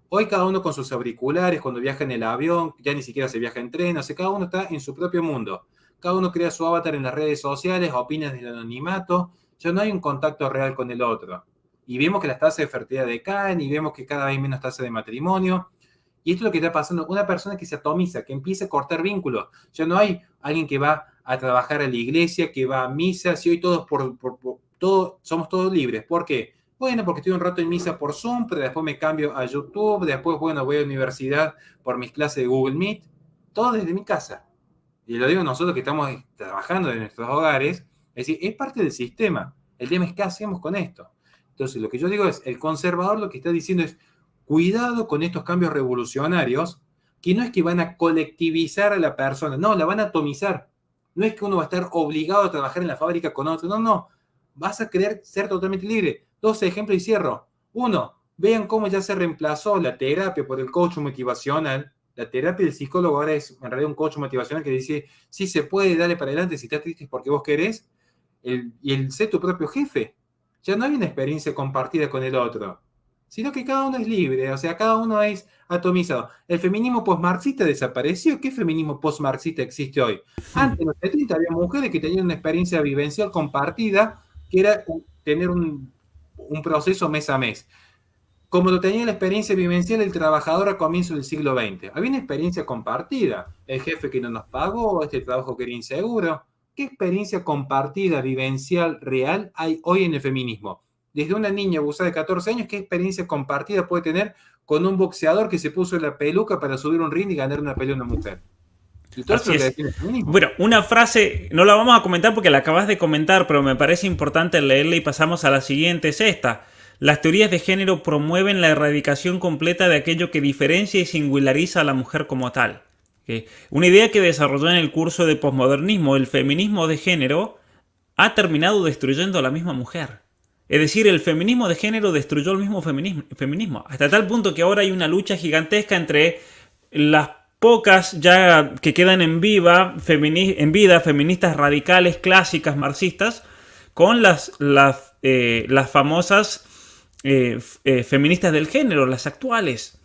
[SPEAKER 2] Hoy cada uno con sus auriculares, cuando viaja en el avión, ya ni siquiera se viaja en tren, o sea, cada uno está en su propio mundo. Cada uno crea su avatar en las redes sociales, opina desde el anonimato, ya no hay un contacto real con el otro. Y vemos que las tasas de fertilidad decaen, y vemos que cada vez hay menos tasas de matrimonio. Y esto es lo que está pasando, una persona que se atomiza, que empieza a cortar vínculos. Ya no hay alguien que va a trabajar a la iglesia, que va a misa, si hoy todos somos todos libres. ¿Por qué? Bueno, porque estoy un rato en misa por Zoom, pero después me cambio a YouTube, después, bueno, voy a la universidad por mis clases de Google Meet, todo desde mi casa. Y lo digo nosotros que estamos trabajando en nuestros hogares, es decir, es parte del sistema. El tema es qué hacemos con esto. Entonces, lo que yo digo es, el conservador lo que está diciendo es, cuidado con estos cambios revolucionarios, que no es que van a colectivizar a la persona, no, la van a atomizar. No es que uno va a estar obligado a trabajar en la fábrica con otro, no. Vas a querer ser totalmente libre. 2 ejemplos y cierro. 1, Vean cómo ya se reemplazó la terapia por el coach motivacional. La terapia del psicólogo ahora es en realidad un coach motivacional que dice, sí se puede, dale para adelante, si estás triste es porque vos querés, y el ser tu propio jefe. Ya no hay una experiencia compartida con el otro, sino que cada uno es libre, o sea, cada uno es atomizado. El feminismo postmarxista desapareció. ¿Qué feminismo postmarxista existe hoy? Antes, en los 70, había mujeres que tenían una experiencia vivencial compartida, que era tener un proceso mes a mes. Como lo tenía la experiencia vivencial el trabajador a comienzos del siglo XX. Había una experiencia compartida. El jefe que no nos pagó, este trabajo que era inseguro. ¿Qué experiencia compartida, vivencial, real hay hoy en el feminismo? Desde una niña abusada de 14 años, ¿qué experiencia compartida puede tener con un boxeador que se puso la peluca para subir un ring y ganar una pelea a una mujer? Y todo eso
[SPEAKER 1] Así
[SPEAKER 2] es lo que
[SPEAKER 1] es.
[SPEAKER 2] define el feminismo.
[SPEAKER 1] Bueno, una frase, no la vamos a comentar porque la acabas de comentar, pero me parece importante leerla y pasamos a la siguiente, es esta. Las teorías de género promueven la erradicación completa de aquello que diferencia y singulariza a la mujer como tal. ¿Okay? Una idea que desarrolló en el curso de posmodernismo, el feminismo de género, ha terminado destruyendo a la misma mujer. Es decir, el feminismo de género destruyó el mismo feminismo, hasta tal punto que ahora hay una lucha gigantesca entre las pocas ya que quedan en vida, feministas radicales, clásicas, marxistas, con las famosas feministas del género, las actuales,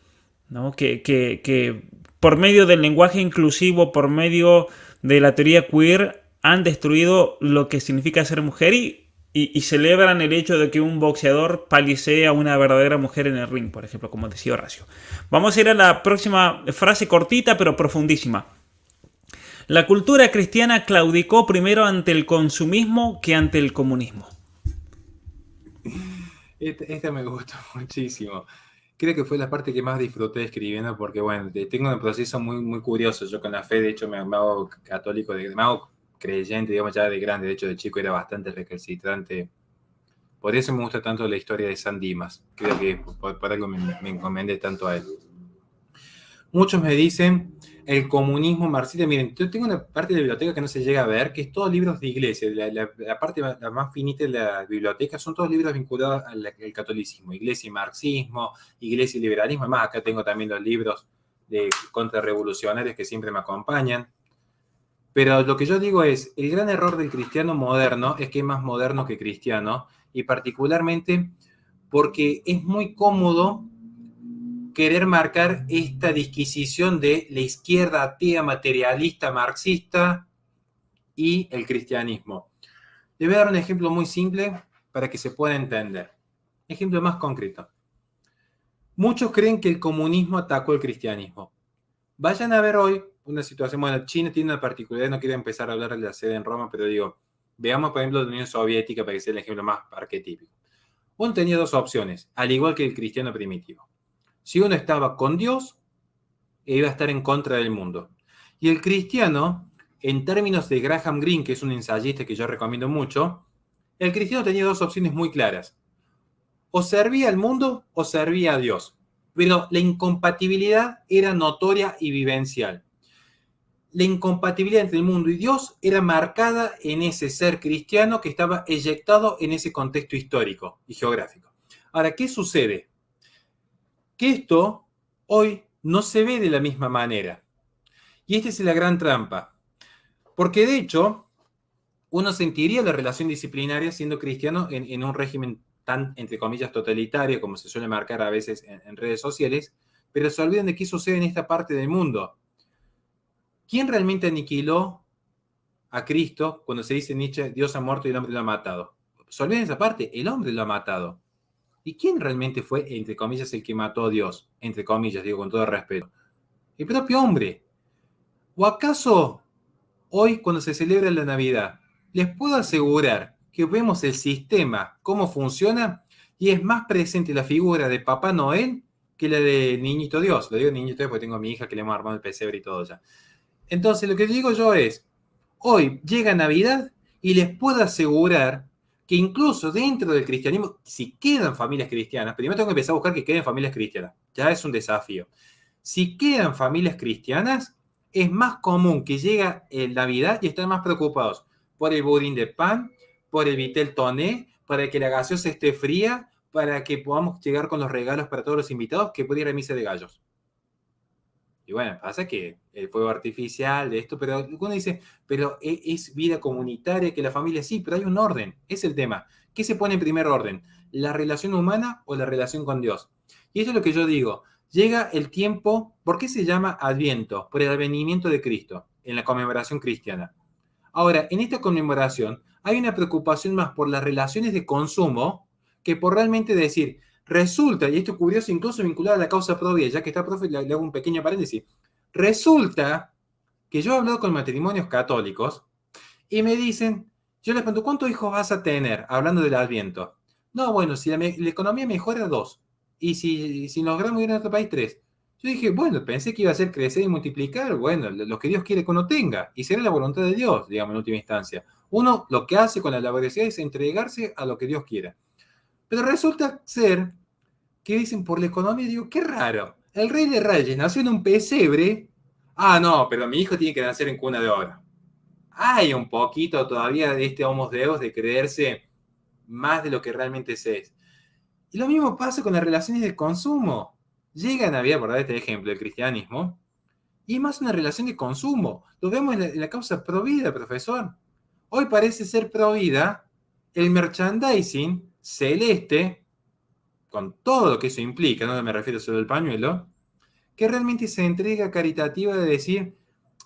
[SPEAKER 1] ¿no? Que por medio del lenguaje inclusivo, por medio de la teoría queer, han destruido lo que significa ser mujer y celebran el hecho de que un boxeador palicee a una verdadera mujer en el ring, por ejemplo, como decía Horacio. Vamos a ir a la próxima frase cortita pero profundísima. La cultura cristiana claudicó primero ante el consumismo que ante el comunismo.
[SPEAKER 2] Esta me gustó muchísimo. Creo que fue la parte que más disfruté escribiendo porque, bueno, tengo un proceso muy, muy curioso. Yo con la fe, de hecho, me hago católico, me hago creyente, digamos, ya de grande. De hecho, de chico era bastante recalcitrante. Por eso me gusta tanto la historia de San Dimas. Creo que por algo me encomendé tanto a él. Muchos me dicen el comunismo marxista. Miren, yo tengo una parte de la biblioteca que no se llega a ver, que es todos libros de iglesia. La parte la más finita de la biblioteca son todos libros vinculados al catolicismo, iglesia y marxismo, iglesia y liberalismo. Además, acá tengo también los libros de contrarrevolucionarios que siempre me acompañan. Pero lo que yo digo es, el gran error del cristiano moderno es que es más moderno que cristiano, y particularmente porque es muy cómodo querer marcar esta disquisición de la izquierda atea, materialista, marxista y el cristianismo. Les voy a dar un ejemplo muy simple para que se pueda entender. Ejemplo más concreto. Muchos creen que el comunismo atacó el cristianismo. Vayan a ver hoy una situación, bueno, China tiene una particularidad, no quiero empezar a hablar de la sede en Roma, pero digo, veamos por ejemplo la Unión Soviética para que sea el ejemplo más arquetípico. Uno tenía dos opciones, al igual que el cristiano primitivo. Si uno estaba con Dios, iba a estar en contra del mundo. Y el cristiano, en términos de Graham Greene, que es un ensayista que yo recomiendo mucho, el cristiano tenía dos opciones muy claras. O servía al mundo o servía a Dios. Pero la incompatibilidad era notoria y vivencial. La incompatibilidad entre el mundo y Dios era marcada en ese ser cristiano que estaba eyectado en ese contexto histórico y geográfico. Ahora, ¿qué sucede? Que esto hoy no se ve de la misma manera. Y esta es la gran trampa. Porque de hecho, uno sentiría la relación disciplinaria siendo cristiano en un régimen tan, entre comillas, totalitario como se suele marcar a veces en redes sociales, pero se olvidan de qué sucede en esta parte del mundo. ¿Quién realmente aniquiló a Cristo cuando se dice Nietzsche, Dios ha muerto y el hombre lo ha matado? Se olviden esa parte, el hombre lo ha matado. ¿Y quién realmente fue, entre comillas, el que mató a Dios? Entre comillas, digo con todo respeto. El propio hombre. ¿O acaso hoy, cuando se celebra la Navidad, les puedo asegurar que vemos el sistema, cómo funciona, y es más presente la figura de Papá Noel que la de Niñito Dios? Lo digo Niñito Dios porque tengo a mi hija que le hemos armado el pesebre y todo ya. Entonces, lo que digo yo es, hoy llega Navidad y les puedo asegurar que incluso dentro del cristianismo, si quedan familias cristianas, primero tengo que empezar a buscar que queden familias cristianas, ya es un desafío. Si quedan familias cristianas, es más común que llega el Navidad y están más preocupados por el budín de pan, por el vitel toné, para que la gaseosa esté fría, para que podamos llegar con los regalos para todos los invitados que pudiera ir a misa de gallos. Y bueno, pasa que el fuego artificial de esto, pero uno dice, pero es vida comunitaria, que la familia sí, pero hay un orden, es el tema. ¿Qué se pone en primer orden? ¿La relación humana o la relación con Dios? Y eso es lo que yo digo. Llega el tiempo, ¿por qué se llama Adviento? Por el advenimiento de Cristo, en la conmemoración cristiana. Ahora, en esta conmemoración hay una preocupación más por las relaciones de consumo que por realmente decir, resulta, y esto es curioso incluso vinculado a la causa pro vida, ya que está profe, le hago un pequeño paréntesis, resulta que yo he hablado con matrimonios católicos y me dicen, yo les pregunto, ¿cuántos hijos vas a tener? Hablando del Adviento. No, bueno, si la economía mejora, 2. Y si logramos ir a otro país, 3. Yo dije, bueno, pensé que iba a ser crecer y multiplicar, bueno, lo que Dios quiere que uno tenga, y será la voluntad de Dios, digamos, en última instancia. Uno lo que hace con la laboriosidad es entregarse a lo que Dios quiera. Pero resulta ser que dicen por la economía, digo, qué raro, el Rey de Reyes nació en un pesebre, no, pero mi hijo tiene que nacer en cuna de oro. Hay un poquito todavía de este homo deus de creerse más de lo que realmente se es. Y lo mismo pasa con las relaciones de consumo. Llega Navidad, por dar este ejemplo, del cristianismo, y es más una relación de consumo. Lo vemos en la causa pro vida, profesor. Hoy parece ser pro vida el merchandising celeste, con todo lo que eso implica, no me refiero solo al pañuelo, que realmente se entrega caritativa de decir,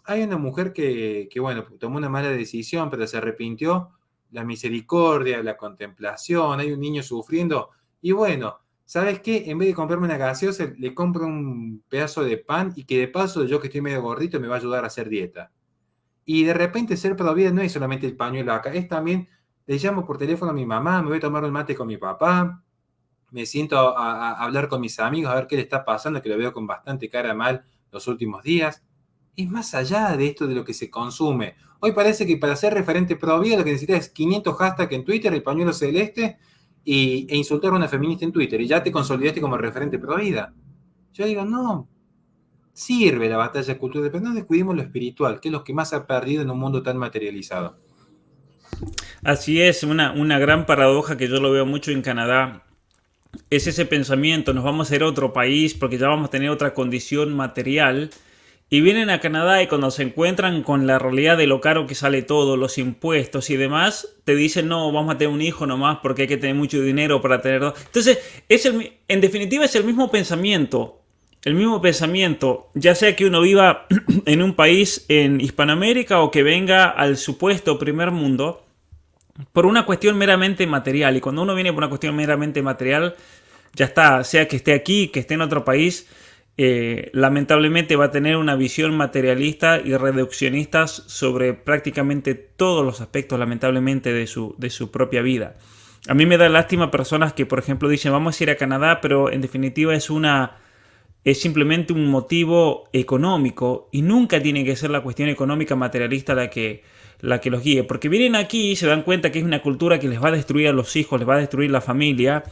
[SPEAKER 2] hay una mujer que, bueno, tomó una mala decisión, pero se arrepintió, la misericordia, la contemplación, hay un niño sufriendo, y bueno, ¿sabes qué? En vez de comprarme una gaseosa, le compro un pedazo de pan y que de paso yo que estoy medio gordito me va a ayudar a hacer dieta. Y de repente ser pro vida no es solamente el pañuelo acá, es también, le llamo por teléfono a mi mamá, me voy a tomar un mate con mi papá, me siento a hablar con mis amigos, a ver qué le está pasando, que lo veo con bastante cara mal los últimos días. Es más allá de esto de lo que se consume. Hoy parece que para ser referente pro vida lo que necesitas es 500 hashtags en Twitter, el pañuelo celeste, e insultar a una feminista en Twitter, y ya te consolidaste como referente pro vida. Yo digo, no, sirve la batalla cultural, pero no descuidemos lo espiritual, que es lo que más ha perdido en un mundo tan materializado.
[SPEAKER 1] Así es, una gran paradoja que yo lo veo mucho en Canadá. Es ese pensamiento, nos vamos a ir a otro país porque ya vamos a tener otra condición material. Y vienen a Canadá y cuando se encuentran con la realidad de lo caro que sale todo, los impuestos y demás, te dicen, no, vamos a tener un hijo nomás porque hay que tener mucho dinero para tener dos. Entonces, en definitiva es el mismo pensamiento. El mismo pensamiento, ya sea que uno viva en un país en Hispanoamérica o que venga al supuesto primer mundo, por una cuestión meramente material. Y cuando uno viene por una cuestión meramente material, ya está, sea que esté aquí, que esté en otro país, lamentablemente va a tener una visión materialista y reduccionista sobre prácticamente todos los aspectos, lamentablemente, de su propia vida. A mí me da lástima personas que, por ejemplo, dicen vamos a ir a Canadá, pero en definitiva es simplemente un motivo económico y nunca tiene que ser la cuestión económica materialista la que los guíe, porque vienen aquí y se dan cuenta que es una cultura que les va a destruir a los hijos, les va a destruir la familia.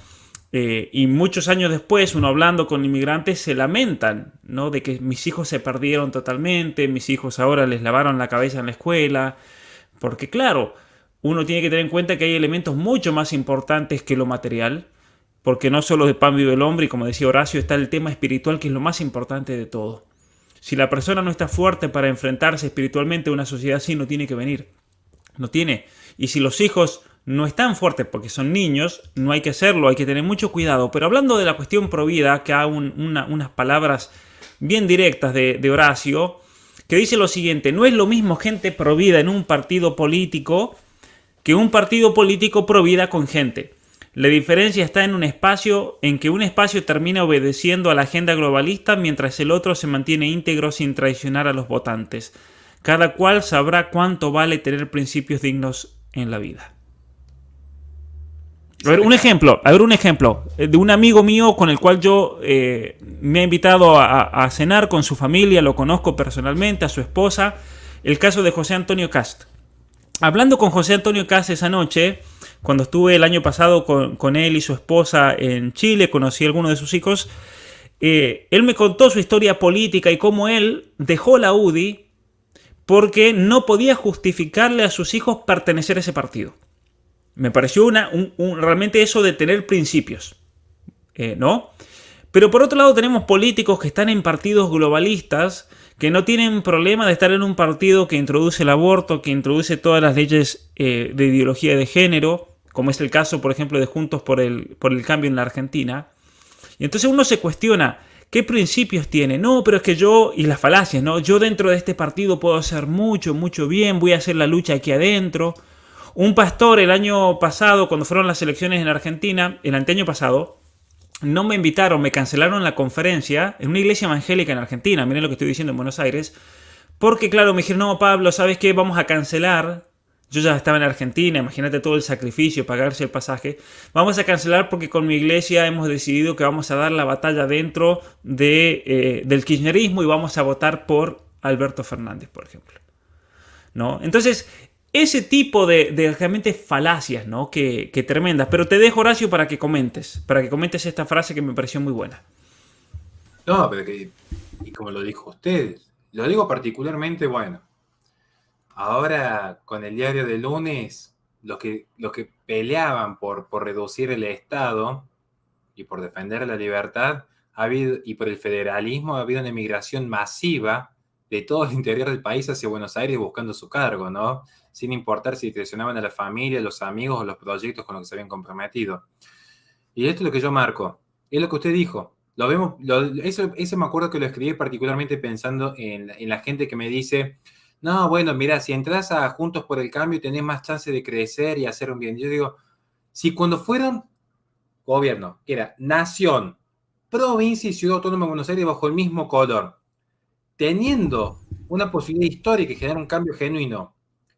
[SPEAKER 1] Y muchos años después, uno hablando con inmigrantes, se lamentan, ¿no? De que mis hijos se perdieron totalmente, mis hijos ahora les lavaron la cabeza en la escuela. Porque claro, uno tiene que tener en cuenta que hay elementos mucho más importantes que lo material. Porque no solo de pan vive el hombre, y como decía Horacio, está el tema espiritual, que es lo más importante de todo. Si la persona no está fuerte para enfrentarse espiritualmente a una sociedad así, no tiene que venir. No tiene. Y si los hijos no están fuertes porque son niños, no hay que hacerlo, hay que tener mucho cuidado. Pero hablando de la cuestión provida, que hay unas palabras bien directas de Horacio, que dice lo siguiente: no es lo mismo gente provida en un partido político que un partido político provida con gente. La diferencia está en un espacio en que un espacio termina obedeciendo a la agenda globalista mientras el otro se mantiene íntegro sin traicionar a los votantes. Cada cual sabrá cuánto vale tener principios dignos en la vida. A ver, un ejemplo de un amigo mío con el cual yo me ha invitado a cenar con su familia, lo conozco personalmente, a su esposa, el caso de José Antonio Cast. Hablando con José Antonio Cast esa noche, cuando estuve el año pasado con él y su esposa en Chile, conocí a algunos de sus hijos, él me contó su historia política y cómo él dejó la UDI porque no podía justificarle a sus hijos pertenecer a ese partido. Me pareció realmente eso de tener principios. ¿no? Pero por otro lado tenemos políticos que están en partidos globalistas que no tienen problema de estar en un partido que introduce el aborto, que introduce todas las leyes de ideología de género, como es el caso, por ejemplo, de Juntos por el Cambio en la Argentina. Y entonces uno se cuestiona, ¿qué principios tiene? No, pero es que yo, y las falacias, ¿no? Yo dentro de este partido puedo hacer mucho, mucho bien, voy a hacer la lucha aquí adentro. Un pastor el año pasado, cuando fueron las elecciones en Argentina, el anteaño pasado, no me invitaron, me cancelaron la conferencia en una iglesia evangélica en Argentina, miren lo que estoy diciendo en Buenos Aires, porque claro, me dijeron, no, Pablo, ¿sabes qué? Vamos a cancelar. Yo ya estaba en Argentina, imagínate todo el sacrificio, pagarse el pasaje. Vamos a cancelar porque con mi iglesia hemos decidido que vamos a dar la batalla dentro del kirchnerismo y vamos a votar por Alberto Fernández, por ejemplo, ¿no? Entonces, ese tipo de realmente falacias, ¿no? Que tremendas. Pero te dejo, Horacio, para que comentes esta frase que me pareció muy buena.
[SPEAKER 2] No, pero que, y como lo dijo usted, lo digo particularmente, bueno, ahora con el diario de lunes, los que peleaban por reducir el Estado y por defender la libertad y por el federalismo, ha habido una emigración masiva de todo el interior del país hacia Buenos Aires buscando su cargo, ¿no? Sin importar si traicionaban a la familia, los amigos o los proyectos con los que se habían comprometido. Y esto es lo que yo marco, es lo que usted dijo. Lo vemos, eso me acuerdo que lo escribí particularmente pensando en la gente que me dice, no, bueno, mira, si entras a Juntos por el Cambio tenés más chance de crecer y hacer un bien. Yo digo, si cuando fueron gobierno, que era nación, provincia y ciudad autónoma de Buenos Aires bajo el mismo color, teniendo una posibilidad histórica de generar un cambio genuino,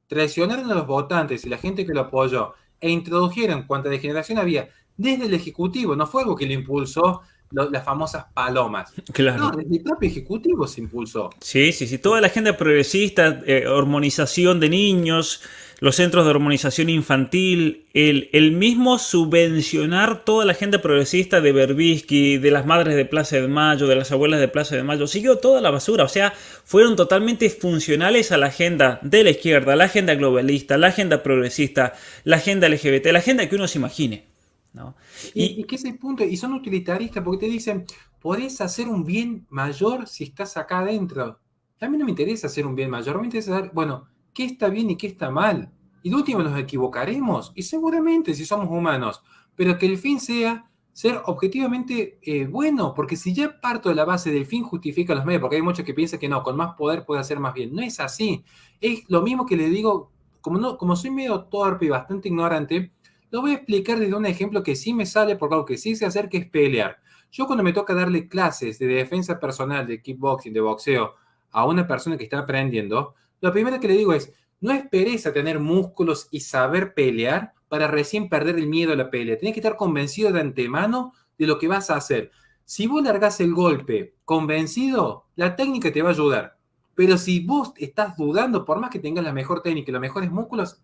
[SPEAKER 2] traicionaron a los votantes y la gente que lo apoyó e introdujeron cuanta degeneración había desde el Ejecutivo, no fue algo que lo impulsó las famosas palomas. No,
[SPEAKER 1] Claro.
[SPEAKER 2] desde el propio Ejecutivo se impulsó.
[SPEAKER 1] Sí, sí, sí. Toda la agenda progresista, hormonización de niños, los centros de hormonización infantil, el mismo subvencionar toda la agenda progresista de Berbisky, de las madres de Plaza de Mayo, de las abuelas de Plaza de Mayo, siguió toda la basura. O sea, fueron totalmente funcionales a la agenda de la izquierda, la agenda globalista, la agenda progresista, la agenda LGBT, la agenda que uno se imagine, ¿no?
[SPEAKER 2] Y que es el punto, y son utilitaristas porque te dicen, podés hacer un bien mayor si estás acá adentro. A mí no me interesa hacer un bien mayor, me interesa saber, bueno, qué está bien y qué está mal. Y de último nos equivocaremos, y seguramente si somos humanos, pero que el fin sea ser objetivamente bueno, porque si ya parto de la base del fin justifica los medios, porque hay muchos que piensan que no, con más poder puede hacer más bien. No es así. Es lo mismo que le digo, como soy medio torpe y bastante ignorante, lo voy a explicar desde un ejemplo que sí me sale por algo que sí sé hacer, que es pelear. Yo cuando me toca darle clases de defensa personal, de kickboxing, de boxeo, a una persona que está aprendiendo, lo primero que le digo es, no esperes a tener músculos y saber pelear para recién perder el miedo a la pelea. Tienes que estar convencido de antemano de lo que vas a hacer. Si vos largás el golpe convencido, la técnica te va a ayudar. Pero si vos estás dudando, por más que tengas la mejor técnica y los mejores músculos,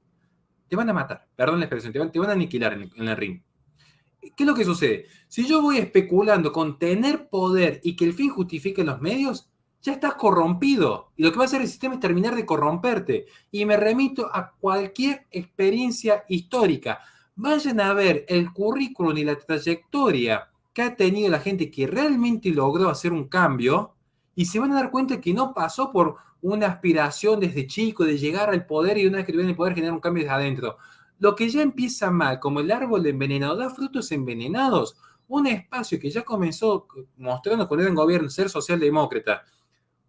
[SPEAKER 2] te van a matar, perdón la expresión, te van a aniquilar en el ring. ¿Qué es lo que sucede? Si yo voy especulando con tener poder y que el fin justifique los medios, ya estás corrompido. Y lo que va a hacer el sistema es terminar de corromperte. Y me remito a cualquier experiencia histórica. Vayan a ver el currículum y la trayectoria que ha tenido la gente que realmente logró hacer un cambio y se van a dar cuenta que no pasó por una aspiración desde chico de llegar al poder y una vez que tuvieron el poder generar un cambio desde adentro. Lo que ya empieza mal, como el árbol envenenado, da frutos envenenados. Un espacio que ya comenzó mostrando con él en gobierno ser socialdemócrata,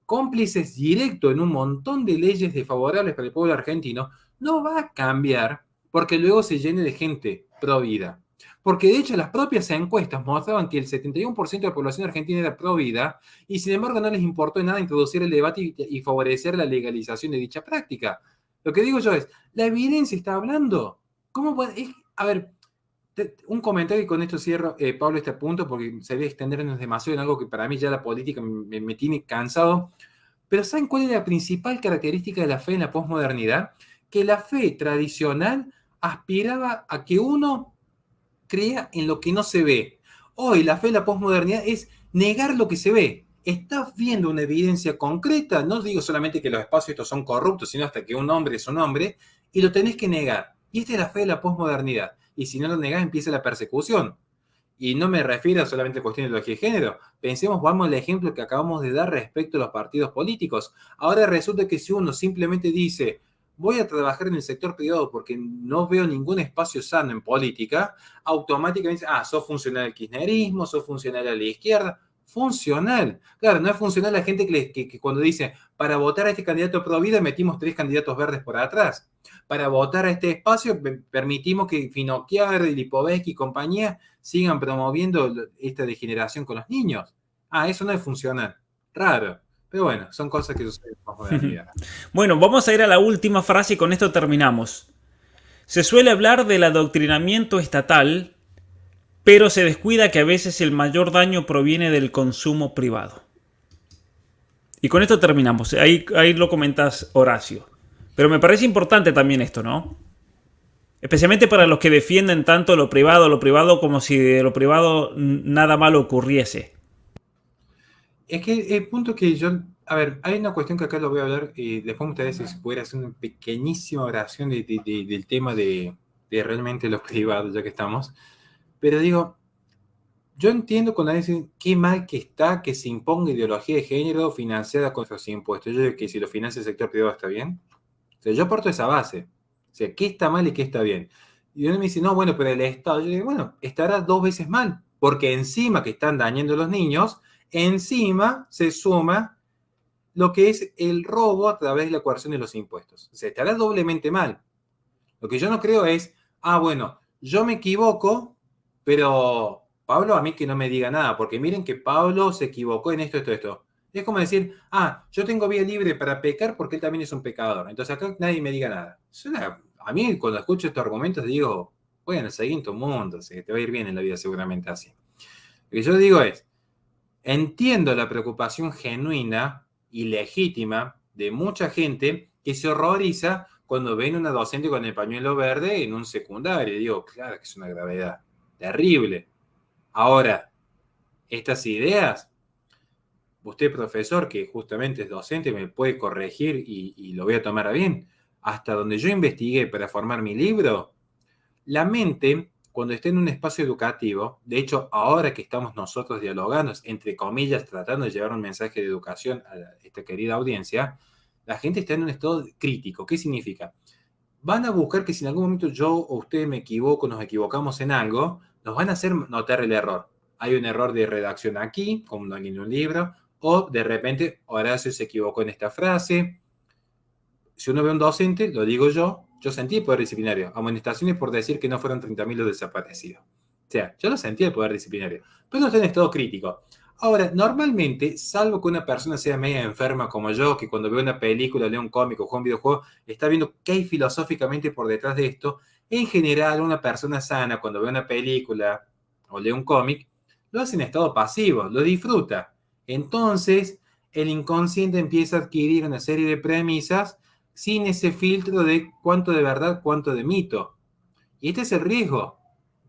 [SPEAKER 2] cómplices directos en un montón de leyes desfavorables para el pueblo argentino, no va a cambiar porque luego se llene de gente pro vida. Porque de hecho las propias encuestas mostraban que el 71% de la población argentina era pro vida y sin embargo no les importó nada introducir el debate y favorecer la legalización de dicha práctica. Lo que digo yo es, la evidencia está hablando. ¿Cómo puede? A ver, un comentario y con esto cierro, Pablo, este punto, porque sería extendernos demasiado en algo que para mí ya la política me tiene cansado. Pero ¿saben cuál es la principal característica de la fe en la posmodernidad? Que la fe tradicional aspiraba a que uno crea en lo que no se ve. Hoy la fe en la posmodernidad es negar lo que se ve. Estás viendo una evidencia concreta, no digo solamente que los espacios estos son corruptos, sino hasta que un hombre es un hombre, y lo tenés que negar. Y esta es la fe de la posmodernidad. Y si no lo negás, empieza la persecución. Y no me refiero solamente a cuestiones de ideología de género. Pensemos, vamos al ejemplo que acabamos de dar respecto a los partidos políticos. Ahora resulta que si uno simplemente dice, voy a trabajar en el sector privado porque no veo ningún espacio sano en política, automáticamente dice, sos funcional al kirchnerismo, sos funcional a la izquierda. Funcional. Claro, no es funcional la gente que cuando dice, para votar a este candidato pro vida metimos 3 candidatos verdes por atrás. Para votar a este espacio permitimos que Finocchiaro, Lipovetsky y compañía sigan promoviendo esta degeneración con los niños. Eso no es funcional. Raro. Pero bueno, son cosas que suceden bajo la vida.
[SPEAKER 1] Bueno, vamos a ir a la última frase y con esto terminamos. Se suele hablar del adoctrinamiento estatal, pero se descuida que a veces el mayor daño proviene del consumo privado. Y con esto terminamos. Ahí lo comentas, Horacio. Pero me parece importante también esto, ¿no? Especialmente para los que defienden tanto lo privado como si de lo privado nada malo ocurriese.
[SPEAKER 2] Es que el punto que yo... A ver, hay una cuestión que acá lo voy a hablar y después me gustaría si pudiera hacer una pequeñísima oración del tema de realmente lo privado, ya que estamos. Pero digo, yo entiendo cuando dicen qué mal que está que se imponga ideología de género financiada con esos impuestos. Yo digo que si lo financia el sector privado está bien. O sea, yo parto de esa base. O sea, ¿qué está mal y qué está bien? Y uno me dice, no, bueno, pero el Estado. Yo digo, bueno, estará 2 veces mal. Porque encima que están dañando a los niños, encima se suma lo que es el robo a través de la coerción de los impuestos. O sea, estará doblemente mal. Lo que yo no creo es, bueno, yo me equivoco, pero Pablo a mí que no me diga nada, porque miren que Pablo se equivocó en esto. Es como decir, yo tengo vía libre para pecar porque él también es un pecador. Entonces acá nadie me diga nada. A mí cuando escucho estos argumentos digo, bueno, seguí en tu mundo, te va a ir bien en la vida seguramente así. Lo que yo digo es, entiendo la preocupación genuina y legítima de mucha gente que se horroriza cuando ven a una docente con el pañuelo verde en un secundario. Digo, claro que es una gravedad terrible. Ahora, estas ideas, usted profesor, que justamente es docente, me puede corregir y lo voy a tomar a bien. Hasta donde yo investigué para formar mi libro, la mente, cuando está en un espacio educativo, de hecho, ahora que estamos nosotros dialogando, entre comillas, tratando de llevar un mensaje de educación a esta querida audiencia, la gente está en un estado crítico. ¿Qué significa? Van a buscar que si en algún momento yo o usted me equivoco, nos equivocamos en algo, nos van a hacer notar el error. Hay un error de redacción aquí, como en un libro, o de repente Horacio se equivocó en esta frase. Si uno ve a un docente, lo digo yo sentí el poder disciplinario. Amonestaciones por decir que no fueron 30.000 los desaparecidos. O sea, yo lo sentí el poder disciplinario. Pero no está en estado crítico. Ahora, normalmente, salvo que una persona sea media enferma como yo, que cuando ve una película, lee un cómic o juega un videojuego, está viendo qué hay filosóficamente por detrás de esto, en general, una persona sana, cuando ve una película o lee un cómic, lo hace en estado pasivo, lo disfruta. Entonces, el inconsciente empieza a adquirir una serie de premisas sin ese filtro de cuánto de verdad, cuánto de mito. Y este es el riesgo.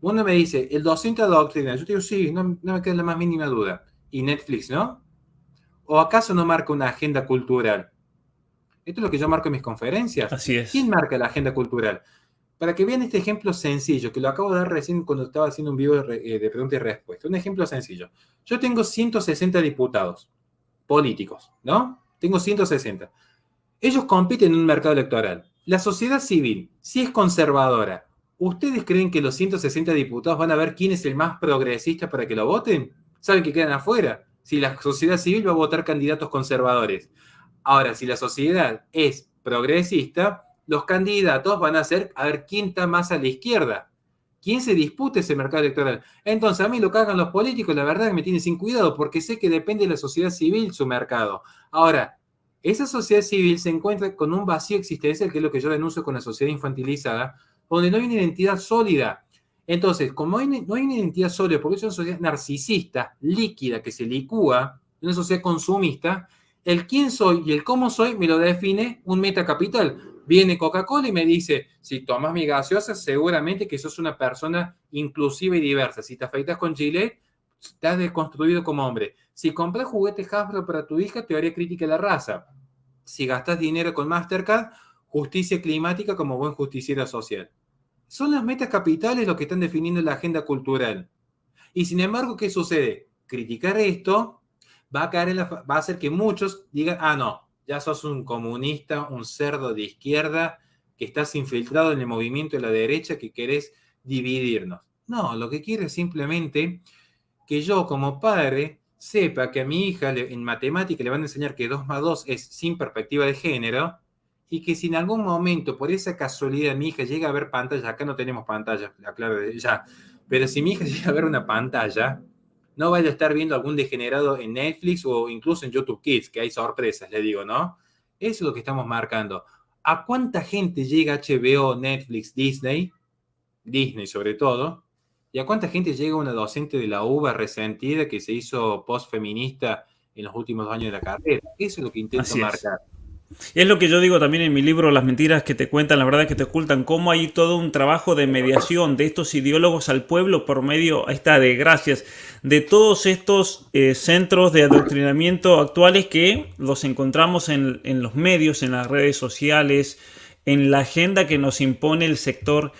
[SPEAKER 2] Uno me dice, el docente adoctrina. Yo te digo, sí, no me queda la más mínima duda. ¿Y Netflix, no? ¿O acaso no marca una agenda cultural? Esto es lo que yo marco en mis conferencias.
[SPEAKER 1] Así es.
[SPEAKER 2] ¿Quién marca la agenda cultural? Para que vean este ejemplo sencillo, que lo acabo de dar recién cuando estaba haciendo un video de pregunta y respuesta. Un ejemplo sencillo. Yo tengo 160 diputados políticos, ¿no? Tengo 160. Ellos compiten en un mercado electoral. La sociedad civil, si es conservadora, ¿ustedes creen que los 160 diputados van a ver quién es el más progresista para que lo voten? ¿Saben que quedan afuera? Si la sociedad civil va a votar candidatos conservadores. Ahora, si la sociedad es progresista, los candidatos van a ser a ver quién está más a la izquierda. ¿Quién se dispute ese mercado electoral? Entonces, a mí lo que hagan los políticos, la verdad que me tiene sin cuidado, porque sé que depende de la sociedad civil su mercado. Ahora, esa sociedad civil se encuentra con un vacío existencial, que es lo que yo denuncio con la sociedad infantilizada, donde no hay una identidad sólida. Entonces, como no hay una identidad sólida, porque es una sociedad narcisista, líquida, que se licúa, una sociedad consumista, el quién soy y el cómo soy me lo define un metacapital. Viene Coca-Cola y me dice, si tomas mi gaseosa, seguramente que sos una persona inclusiva y diversa. Si te afeitas con Gillette, estás desconstruido como hombre. Si compras juguetes Hasbro para tu hija, teoría crítica de la raza. Si gastas dinero con Mastercard, justicia climática como buen justiciero social. Son las metas capitales lo que están definiendo la agenda cultural. Y sin embargo, ¿qué sucede? Criticar esto va a hacer que muchos digan, ah, no, ya sos un comunista, un cerdo de izquierda, que estás infiltrado en el movimiento de la derecha, que querés dividirnos. No, lo que quiero es simplemente que yo como padre sepa que a mi hija en matemática le van a enseñar que 2 más 2 es sin perspectiva de género, y que si en algún momento, por esa casualidad, mi hija llega a ver pantalla, acá no tenemos pantalla, aclaro ya, pero si mi hija llega a ver una pantalla, no vaya a estar viendo algún degenerado en Netflix o incluso en YouTube Kids, que hay sorpresas, le digo, ¿no? Eso es lo que estamos marcando. ¿A cuánta gente llega HBO, Netflix, Disney sobre todo? ¿Y a cuánta gente llega una docente de la UBA resentida que se hizo post-feminista en los últimos años de la carrera? Eso es lo que intento
[SPEAKER 1] Así es.
[SPEAKER 2] marcar.
[SPEAKER 1] Y es lo que yo digo también en mi libro, Las mentiras que te cuentan, la verdad que te ocultan, cómo hay todo un trabajo de mediación de estos ideólogos al pueblo por medio, ahí está, de gracias, de todos estos centros de adoctrinamiento actuales que los encontramos en los medios, en las redes sociales, en la agenda que nos impone el sector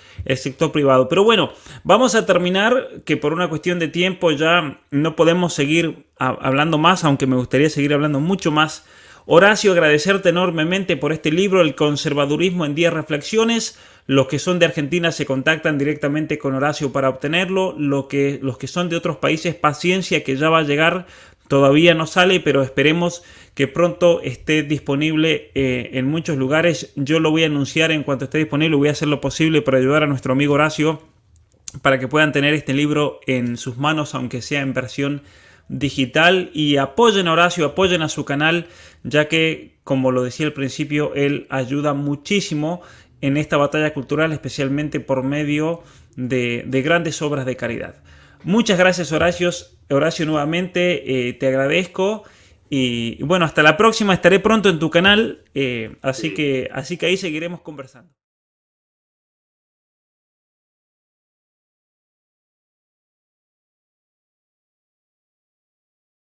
[SPEAKER 1] privado. Pero bueno, vamos a terminar, que por una cuestión de tiempo ya no podemos seguir hablando más, aunque me gustaría seguir hablando mucho más. Horacio, agradecerte enormemente por este libro, El conservadurismo en 10 reflexiones. Los que son de Argentina se contactan directamente con Horacio para obtenerlo. Los que son de otros países, paciencia que ya va a llegar. Todavía no sale, pero esperemos que pronto esté disponible en muchos lugares. Yo lo voy a anunciar en cuanto esté disponible. Voy a hacer lo posible para ayudar a nuestro amigo Horacio para que puedan tener este libro en sus manos, aunque sea en versión digital. Y apoyen a Horacio, apoyen a su canal, ya que, como lo decía al principio, él ayuda muchísimo en esta batalla cultural, especialmente por medio de grandes obras de caridad. Muchas gracias, Horacio, nuevamente te agradezco. Y bueno, hasta la próxima. Estaré pronto en tu canal, así que ahí seguiremos conversando.